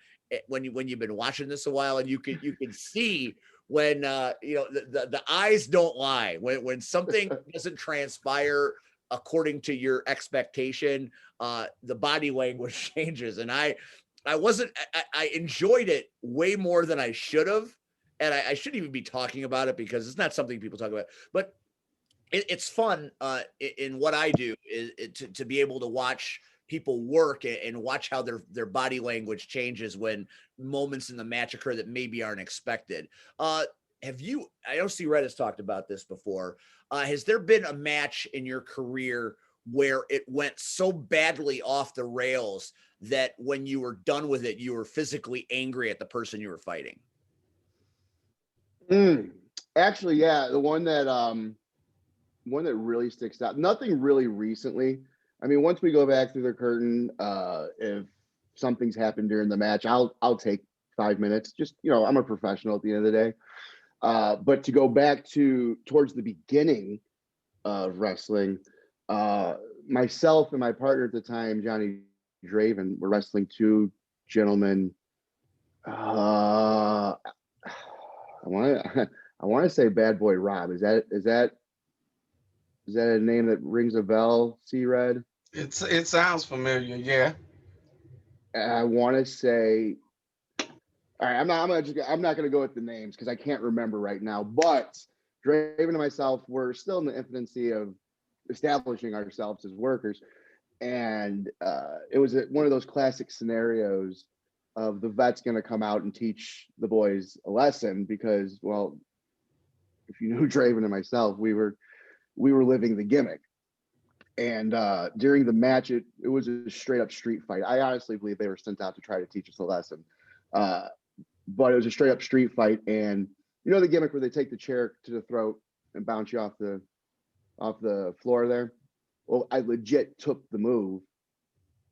when you've been watching this a while, and you can see when the eyes don't lie, when something doesn't transpire according to your expectation, the body language changes. And I enjoyed it way more than I should have. And I shouldn't even be talking about it because it's not something people talk about, but it's fun in what I do is to be able to watch people work and watch how their body language changes when moments in the match occur that maybe aren't expected. I know C-Red has talked about this before. Has there been a match in your career where it went so badly off the rails that when you were done with it, you were physically angry at the person you were fighting? Actually, yeah, the one that really sticks out. Nothing really recently. I mean, once we go back through the curtain, if something's happened during the match, I'll take 5 minutes. Just I'm a professional at the end of the day. But to go back towards the beginning of wrestling, myself and my partner at the time, Johnny Draven, were wrestling two gentlemen. I want to say Bad Boy Rob. Is that a name that rings a bell? C-Red? It sounds familiar, yeah. I want to say. All right, I'm not going to go with the names because I can't remember right now. But Draven and myself were still in the infancy of establishing ourselves as workers, and it was one of those classic scenarios of the vet's going to come out and teach the boys a lesson because, well, if you knew Draven and myself, we were we were living the gimmick. And during the match, it was a straight up street fight. I honestly believe they were sent out to try to teach us a lesson. But it was a straight up street fight. And you know the gimmick where they take the chair to the throat and bounce you off the floor there? Well, I legit took the move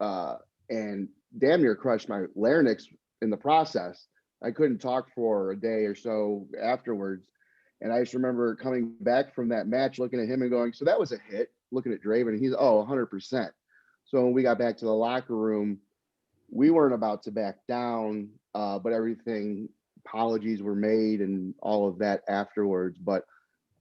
and damn near crushed my larynx in the process. I couldn't talk for a day or so afterwards. And I just remember coming back from that match, looking at him and going, so that was a hit, looking at Draven, and he's, 100%. So when we got back to the locker room, we weren't about to back down, but apologies were made and all of that afterwards. But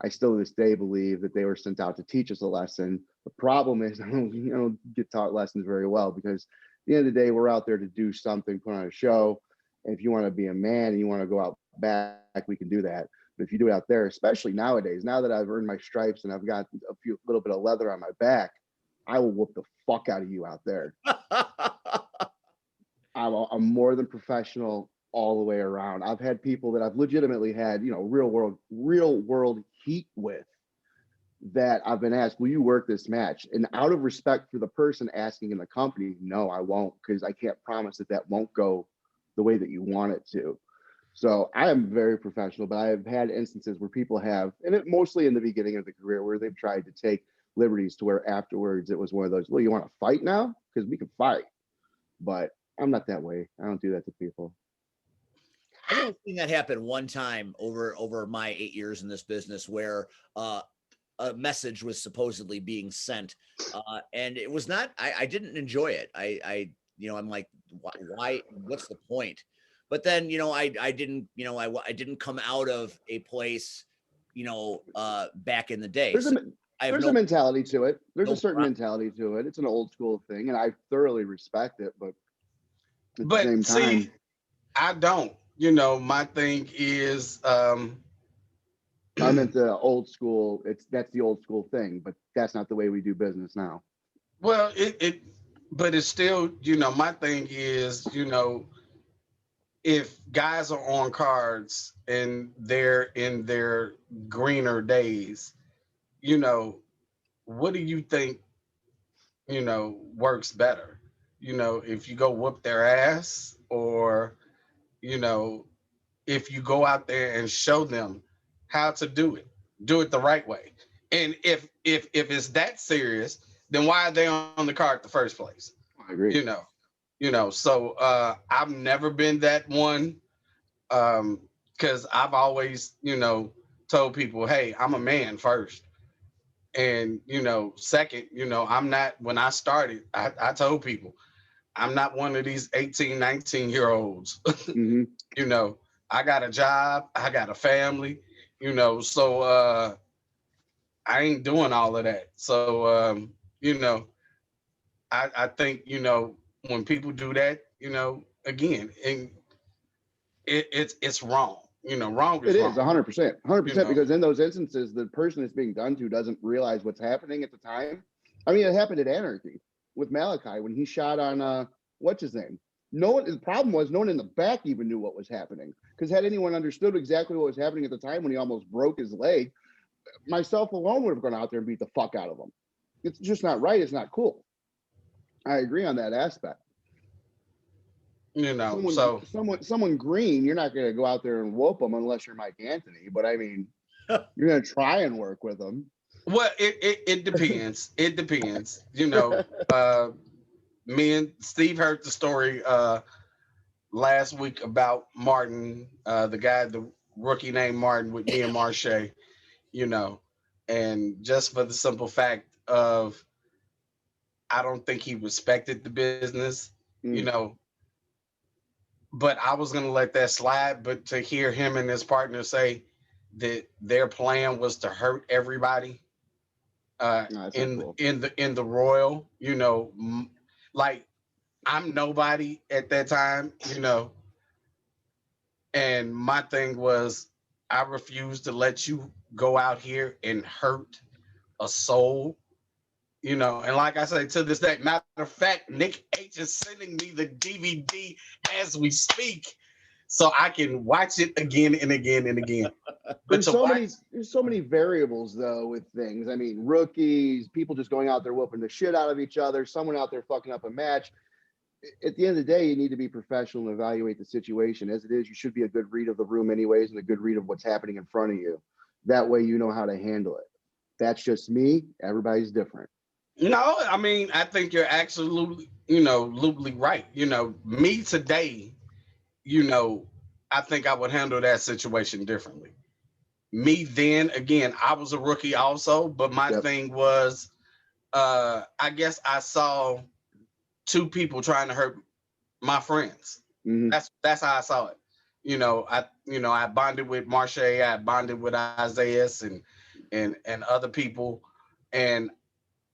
I still to this day believe that they were sent out to teach us a lesson. The problem is I don't get taught lessons very well, because at the end of the day, we're out there to do something, put on a show. And if you want to be a man and you want to go out back, we can do that. But if you do it out there, especially nowadays, now that I've earned my stripes and I've got a little bit of leather on my back, I will whoop the fuck out of you out there. I'm more than professional all the way around. I've had people that I've legitimately had, real world heat with, that I've been asked, will you work this match? And out of respect for the person asking in the company, no, I won't, because I can't promise that won't go the way that you want it to. So I am very professional, but I have had instances where people have, and it mostly in the beginning of the career, where they've tried to take liberties to where afterwards it was one of those, well, you want to fight now? Because we can fight. But I'm not that way. I don't do that to people. I've only seen that happen one time over my 8 years in this business, where a message was supposedly being sent, and it was not. I didn't enjoy it. I'm like, why? What's the point? But then, I didn't, I didn't come out of a place, back in the day. There's a mentality to it. There's a certain mentality to it. It's an old school thing, and I thoroughly respect it. But at the same time, see, I don't. My thing is, I'm into old school. That's the old school thing, but that's not the way we do business now. Well, but it's still, my thing is, if guys are on cards and they're in their greener days, what do you think, works better? If you go whoop their ass, or, if you go out there and show them how to do it the right way. And if it's that serious, then why are they on the card in the first place? I agree. So I've never been that one, because I've always, told people, hey, I'm a man first. And, second, I'm not, when I started, I told people, I'm not one of these 18, 19-year-olds. Mm-hmm. I got a job, I got a family, so I ain't doing all of that. So, I think, when people do that, again, and it's wrong. Wrong is wrong. It is 100%, 100%, because in those instances, the person that's being done to doesn't realize what's happening at the time. I mean, it happened at Anarchy with Malachi when he shot on what's his name. The problem was no one in the back even knew what was happening, because had anyone understood exactly what was happening at the time when he almost broke his leg, myself alone would have gone out there and beat the fuck out of him. It's just not right. It's not cool. I agree on that aspect. Someone green, you're not going to go out there and whoop them unless you're Mike Anthony. But I mean, you're going to try and work with them. Well, it depends. It depends. Me and Steve heard the story last week about Martin, the rookie named Martin with me and Marche, and just for the simple fact of, I don't think he respected the business, but I was going to let that slide. But to hear him and his partner say that their plan was to hurt everybody in the Royal, like, I'm nobody at that time, and my thing was, I refuse to let you go out here and hurt a soul, and like I say, to this day, matter of fact, Nick H is sending me the DVD as we speak, so I can watch it again and again and again. But There's to so watch, many, there's so many variables though with things. I mean, rookies, people just going out there whooping the shit out of each other, someone out there fucking up a match. At the end of the day, you need to be professional and evaluate the situation. As it is, you should be a good read of the room anyways, and a good read of what's happening in front of you. That way you know how to handle it. That's just me. Everybody's different. no, I mean, I think you're absolutely, absolutely right. Me today, I think I would handle that situation differently. Me then, again, I was a rookie also, but my Yep. thing was, I guess I saw two people trying to hurt my friends. Mhm. That's how I saw it. I bonded with Marche, I bonded with Isaiah and other people, and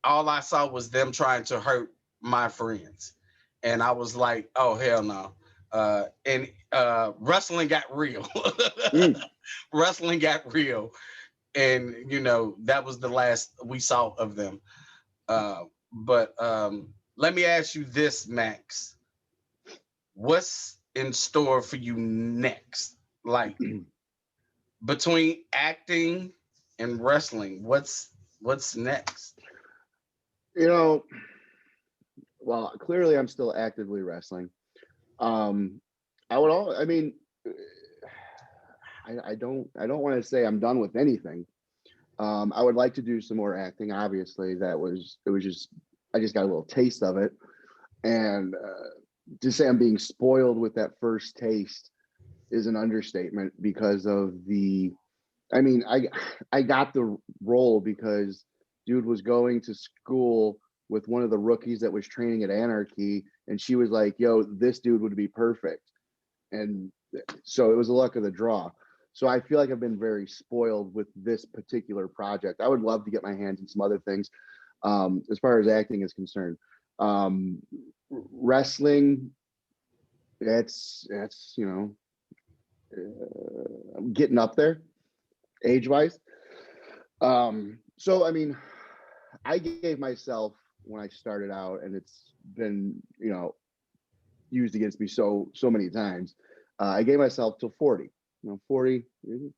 all I saw was them trying to hurt my friends, and I was like, oh hell no. And wrestling got real. Mm. Wrestling got real, and that was the last we saw of them. But let me ask you this, Max. What's in store for you next? Like between acting and wrestling, what's next? You know, well, clearly I'm still actively wrestling. I mean, I don't want to say I'm done with anything. I would like to do some more acting. Obviously, I just got a little taste of it, and to say I'm being spoiled with that first taste is an understatement because of the. I mean, I got the role because dude was going to school with one of the rookies that was training at Anarchy, and she was like, "Yo, this dude would be perfect," and so it was the luck of the draw. So I feel like I've been very spoiled with this particular project. I would love to get my hands in some other things, as far as acting is concerned. Wrestling, that's I'm getting up there age wise. So I mean, I gave myself when I started out, and it's been used against me so many times. I gave myself till 40. 40,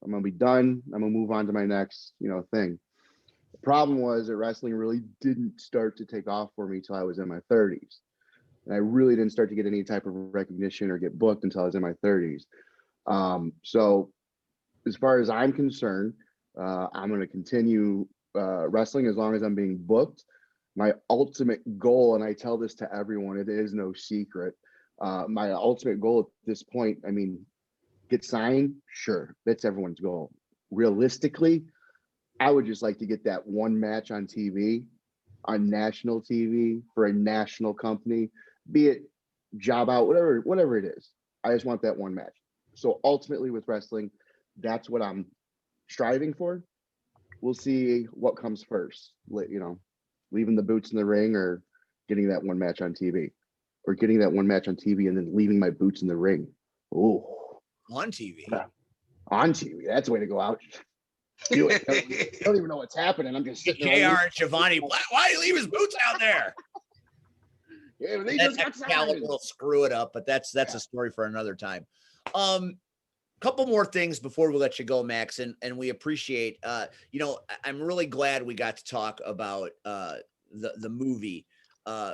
I'm gonna be done. I'm gonna move on to my next, thing. The problem was that wrestling really didn't start to take off for me till I was in my 30s. And I really didn't start to get any type of recognition or get booked until I was in my 30s. So as far as I'm concerned, I'm going to continue wrestling as long as I'm being booked. My ultimate goal, and I tell this to everyone, it is no secret. My ultimate goal at this point, I mean, get signed, sure, that's everyone's goal. Realistically, I would just like to get that one match on TV, on national TV for a national company, be it job out, whatever it is. I just want that one match. So ultimately with wrestling, that's what I'm striving for. We'll see what comes first. Leaving the boots in the ring or getting that one match on TV, or getting that one match on TV and then leaving my boots in the ring. Oh, On TV. On TV. That's the way to go out. Do it. I don't even know what's happening. I'm just sitting there. JR and Shivani, why did he leave his boots out there? Yeah, they just got Excalibur will screw it up, but that's a story for another time. Couple more things before we let you go, Max, and we appreciate. I'm really glad we got to talk about the movie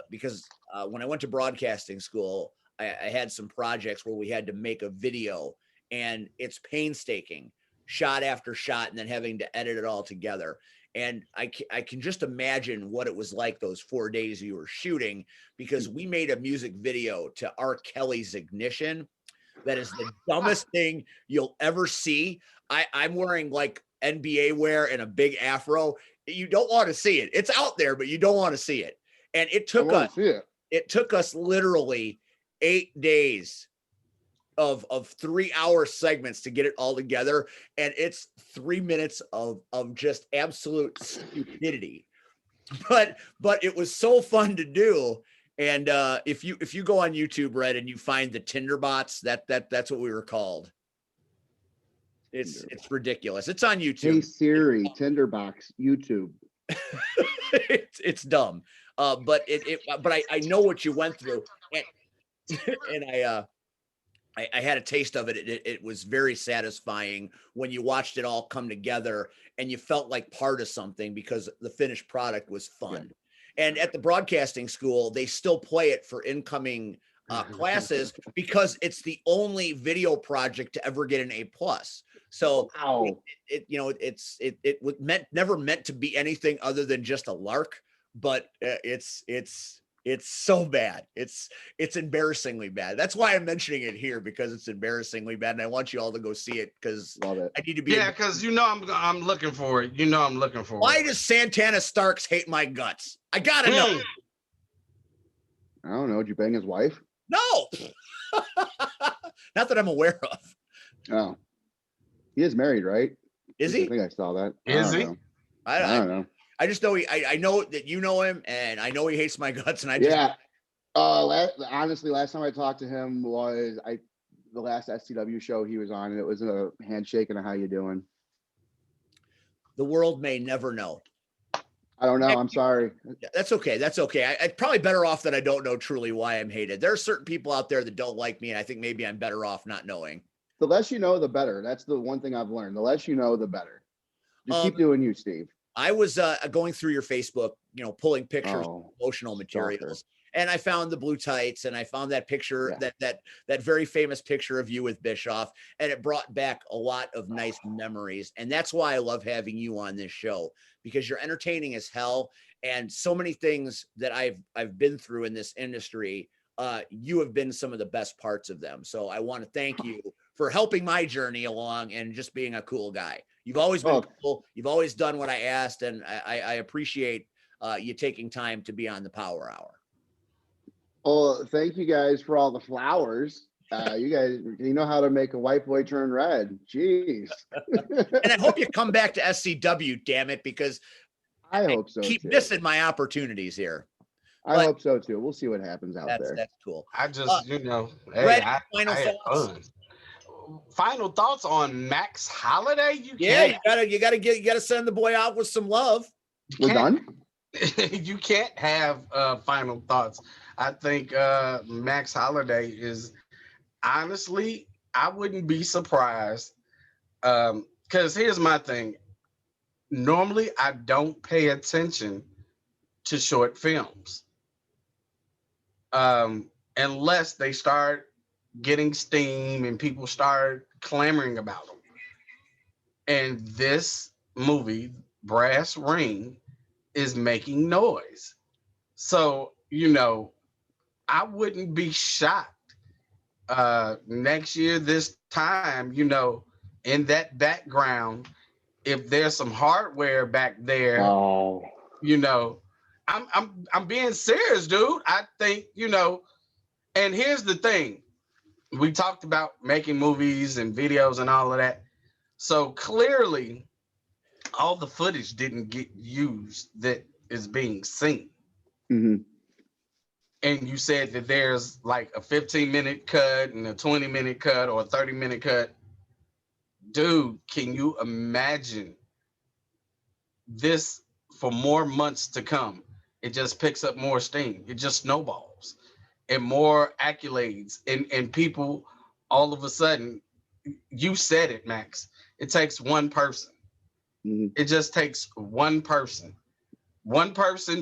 because when I went to broadcasting school, I had some projects where we had to make a video, and it's painstaking, shot after shot, and then having to edit it all together. And I can just imagine what it was like those 4 days you were shooting, because we made a music video to R. Kelly's Ignition. That is the dumbest thing you'll ever see. I'm wearing like NBA wear and a big afro. You don't want to see it. It's out there, but you don't want to see it. And it took us literally 8 days of 3-hour segments to get it all together. And it's 3 minutes of just absolute stupidity. But it was so fun to do. And if you go on YouTube, Red, and you find the Tinderbots, that's what we were called. It's ridiculous. It's on YouTube. Hey Siri, Tinderbox, YouTube. it's dumb. But I know what you went through, and I had a taste of it. It was very satisfying when you watched it all come together and you felt like part of something because the finished product was fun. And at the broadcasting school, they still play it for incoming classes because it's the only video project to ever get an A+. So Wow. it was never meant to be anything other than just a lark, but it's so bad. It's embarrassingly bad. That's why I'm mentioning it here, because it's embarrassingly bad, and I want you all to go see it because Love it. I need to be. Yeah, because I'm looking for it. I'm looking for Why it. does Santana Starks hate my guts? I gotta know. Mm. I don't know. Did you bang his wife? No, not that I'm aware of. Oh, he is married, right? Is I he? think I saw that. Is I don't he? know. I I don't know. I just know I know that you know him, and I know he hates my guts, and I just Yeah. Honestly, last time I talked to him was the last SCW show he was on, and it was a handshake and a how you doing. the world may never know. I don't know. I'm sorry. That's okay. That's okay. I'm probably better off that I don't know truly why I'm hated. There are certain people out there that don't like me, and I think maybe I'm better off not knowing. The less you know, the better. That's the one thing I've learned. The less you know, the better. Just keep doing you, Steve. I was going through your Facebook, pulling pictures, Oh, promotional materials, stalker. and I found the blue tights, and I found that picture, that very famous picture of you with Bischoff, and it brought back a lot of nice memories. And that's why I love having you on this show, because you're entertaining as hell, and so many things that I've been through in this industry. You have been some of the best parts of them. So I want to thank you for helping my journey along and just being a cool guy. You've always been cool. You've always done what I asked, and I appreciate you taking time to be on the Power Hour. Well, thank you guys for all the flowers. You guys, you know how to make a white boy turn red. Jeez. And I hope you come back to SCW, damn it, because I hope so. keep too. missing my opportunities here. I hope so too. We'll see what happens out there. That's cool. I just, Brett, final had thoughts? fun. Final thoughts on Max Holiday? You gotta send the boy out with some love. We're done. You can't have final thoughts. I think Max Holiday is, honestly, I wouldn't be surprised. Because here's my thing. Normally, I don't pay attention to short films unless they start getting steam and people start clamoring about them. And this movie, Brass Ring, is making noise. So, I wouldn't be shocked next year, this time, in that background, if there's some hardware back there, Oh, I'm being serious, dude. I think, and here's the thing. We talked about making movies and videos and all of that. So clearly, all the footage didn't get used that is being seen. mhm. And you said that there's like a 15-minute cut and a 20-minute cut or a 30-minute cut. Dude, can you imagine this for more months to come? It just picks up more steam. It just snowballs. And more accolades, and people all of a sudden, you said it, Max. It takes one person. Mhm. It just takes one person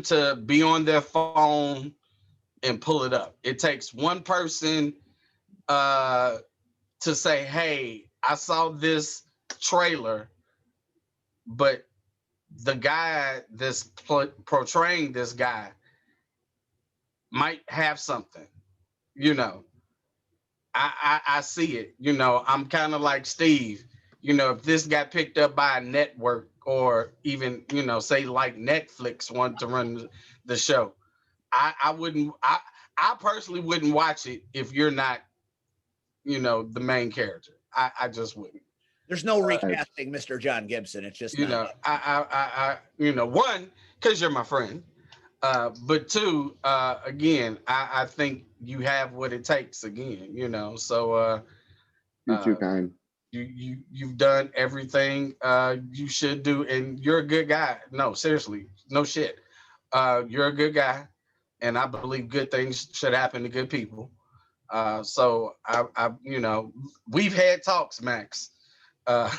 to be on their phone and pull it up. It takes one person to say, "Hey, I saw this trailer, but the guy that's portraying this guy might have something." I see it. I'm kind of like Steve. If this got picked up by a network or even, say like Netflix wanted to run the show, I wouldn't. I personally wouldn't watch it if you're not, the main character. I just wouldn't. There's no recasting Mr. John Gibson. It's just not. One, because you're my friend. But two, again, I think you have what it takes again, so You're too kind. you've done everything you should do, and you're a good guy. No, seriously, no shit. You're a good guy, and I believe good things should happen to good people. So you know, we've had talks, Max. Uh,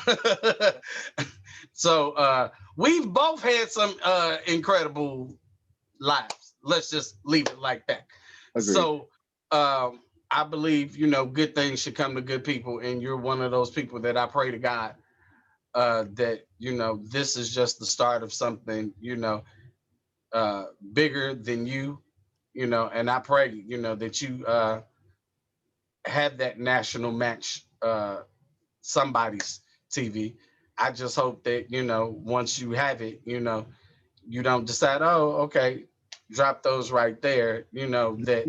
so we've both had some incredible lives. Let's just leave it like that. Agreed. So I believe, you know, good things should come to good people, and you're one of those people that I pray to God that, you know, this is just the start of something, you know, bigger than you, you know, and I pray, you know, that you have that national match somebody's TV. I just hope that, you know, once you have it, you know, you don't decide, oh, okay, drop those right there, you know, that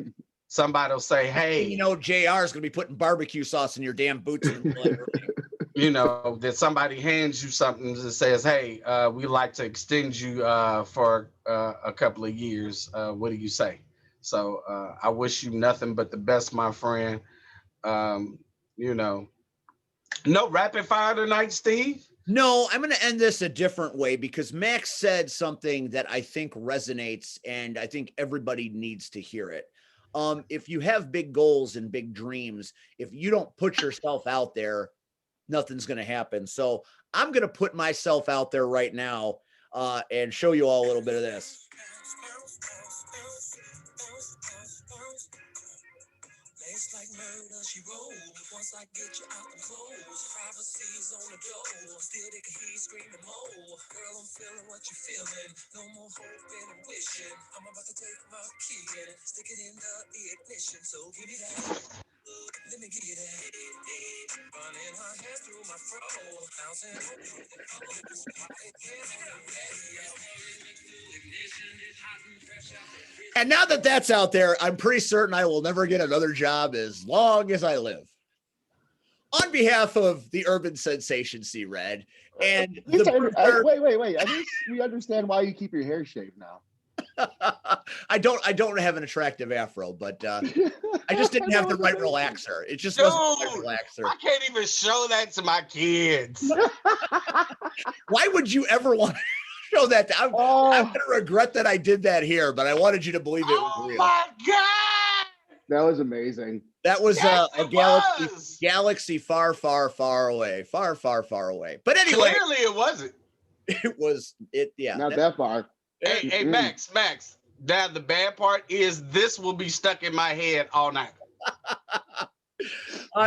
somebody will say, hey, You know, JR is going to be putting barbecue sauce in your damn boots in the middle of the ring. you know, that somebody hands you something that says, hey, we like to extend you for a couple of years. What do you say? So I wish you nothing but the best, my friend. You know, no rapid fire tonight, Steve. No, I'm going to end this a different way because Max said something that I think resonates and I think everybody needs to hear it. If you have big goals and big dreams, if you don't put yourself out there, nothing's going to happen. So I'm going to put myself out there right now and show you all a little bit of this. It's like murder, she rolled. Once I get you out the clothes, privacy's on the door. Still they can hear you screaming more. Girl, I'm feeling what you're feeling. No more hoping and wishing. I'm about to take my key and stick it in the ignition. So give me that. Let me give you that. Running her hands through my fro. Bouncing. And now that that's out there, I'm pretty certain I will never get another job as long as I live. On behalf of the urban sensation, C-Red, and Wait. At least we understand why you keep your hair shaved now. I don't have an attractive afro, but I just didn't have the right relaxer. It just Dude, wasn't the right relaxer. I can't even show that to my kids. Why would you ever want to show that? I'm going to regret that I did that here, but I wanted you to believe it was Oh real. my God! That was amazing. That was Yes, a it galaxy, was. galaxy far, far, far away, far, far, far away. But anyway, Clearly, it wasn't. it was it. Yeah, Not that far. Hey, Max. Now the bad part is this will be stuck in my head all night.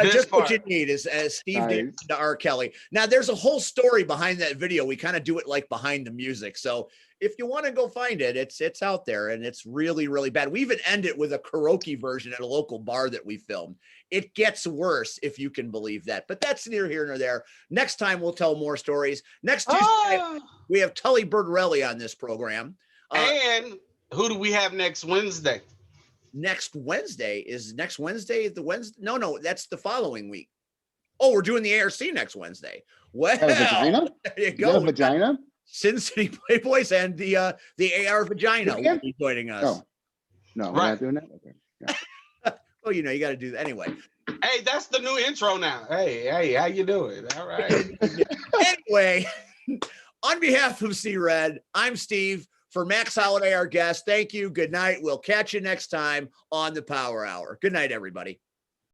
Just what part. you need is as Steve Nice. did to R. Kelly. Now there's a whole story behind that video. We kind of do it like behind the music. So if you want to go find it, it's out there and it's really, really bad. We even end it with a karaoke version at a local bar that we filmed. It gets worse if you can believe that, but that's neither here nor there. Next time we'll tell more stories. Next Tuesday, Oh. we have Tully Bergerelli on this program. And who do we have next Wednesday? Next Wednesday the Wednesday? No, that's the following week. Oh, we're doing the ARC next Wednesday. Well, Is that a vagina? there you Is that go. a vagina? Sin City Playboys and the AR Vagina will be joining us. No, we're Right. not doing that. Okay. Well, you got to do that anyway. Hey, that's the new intro now. Hey, how you doing? All right. Anyway, on behalf of C-Red, I'm Steve. For Max Holiday, our guest, thank you. Good night. We'll catch you next time on the Power Hour. Good night, everybody.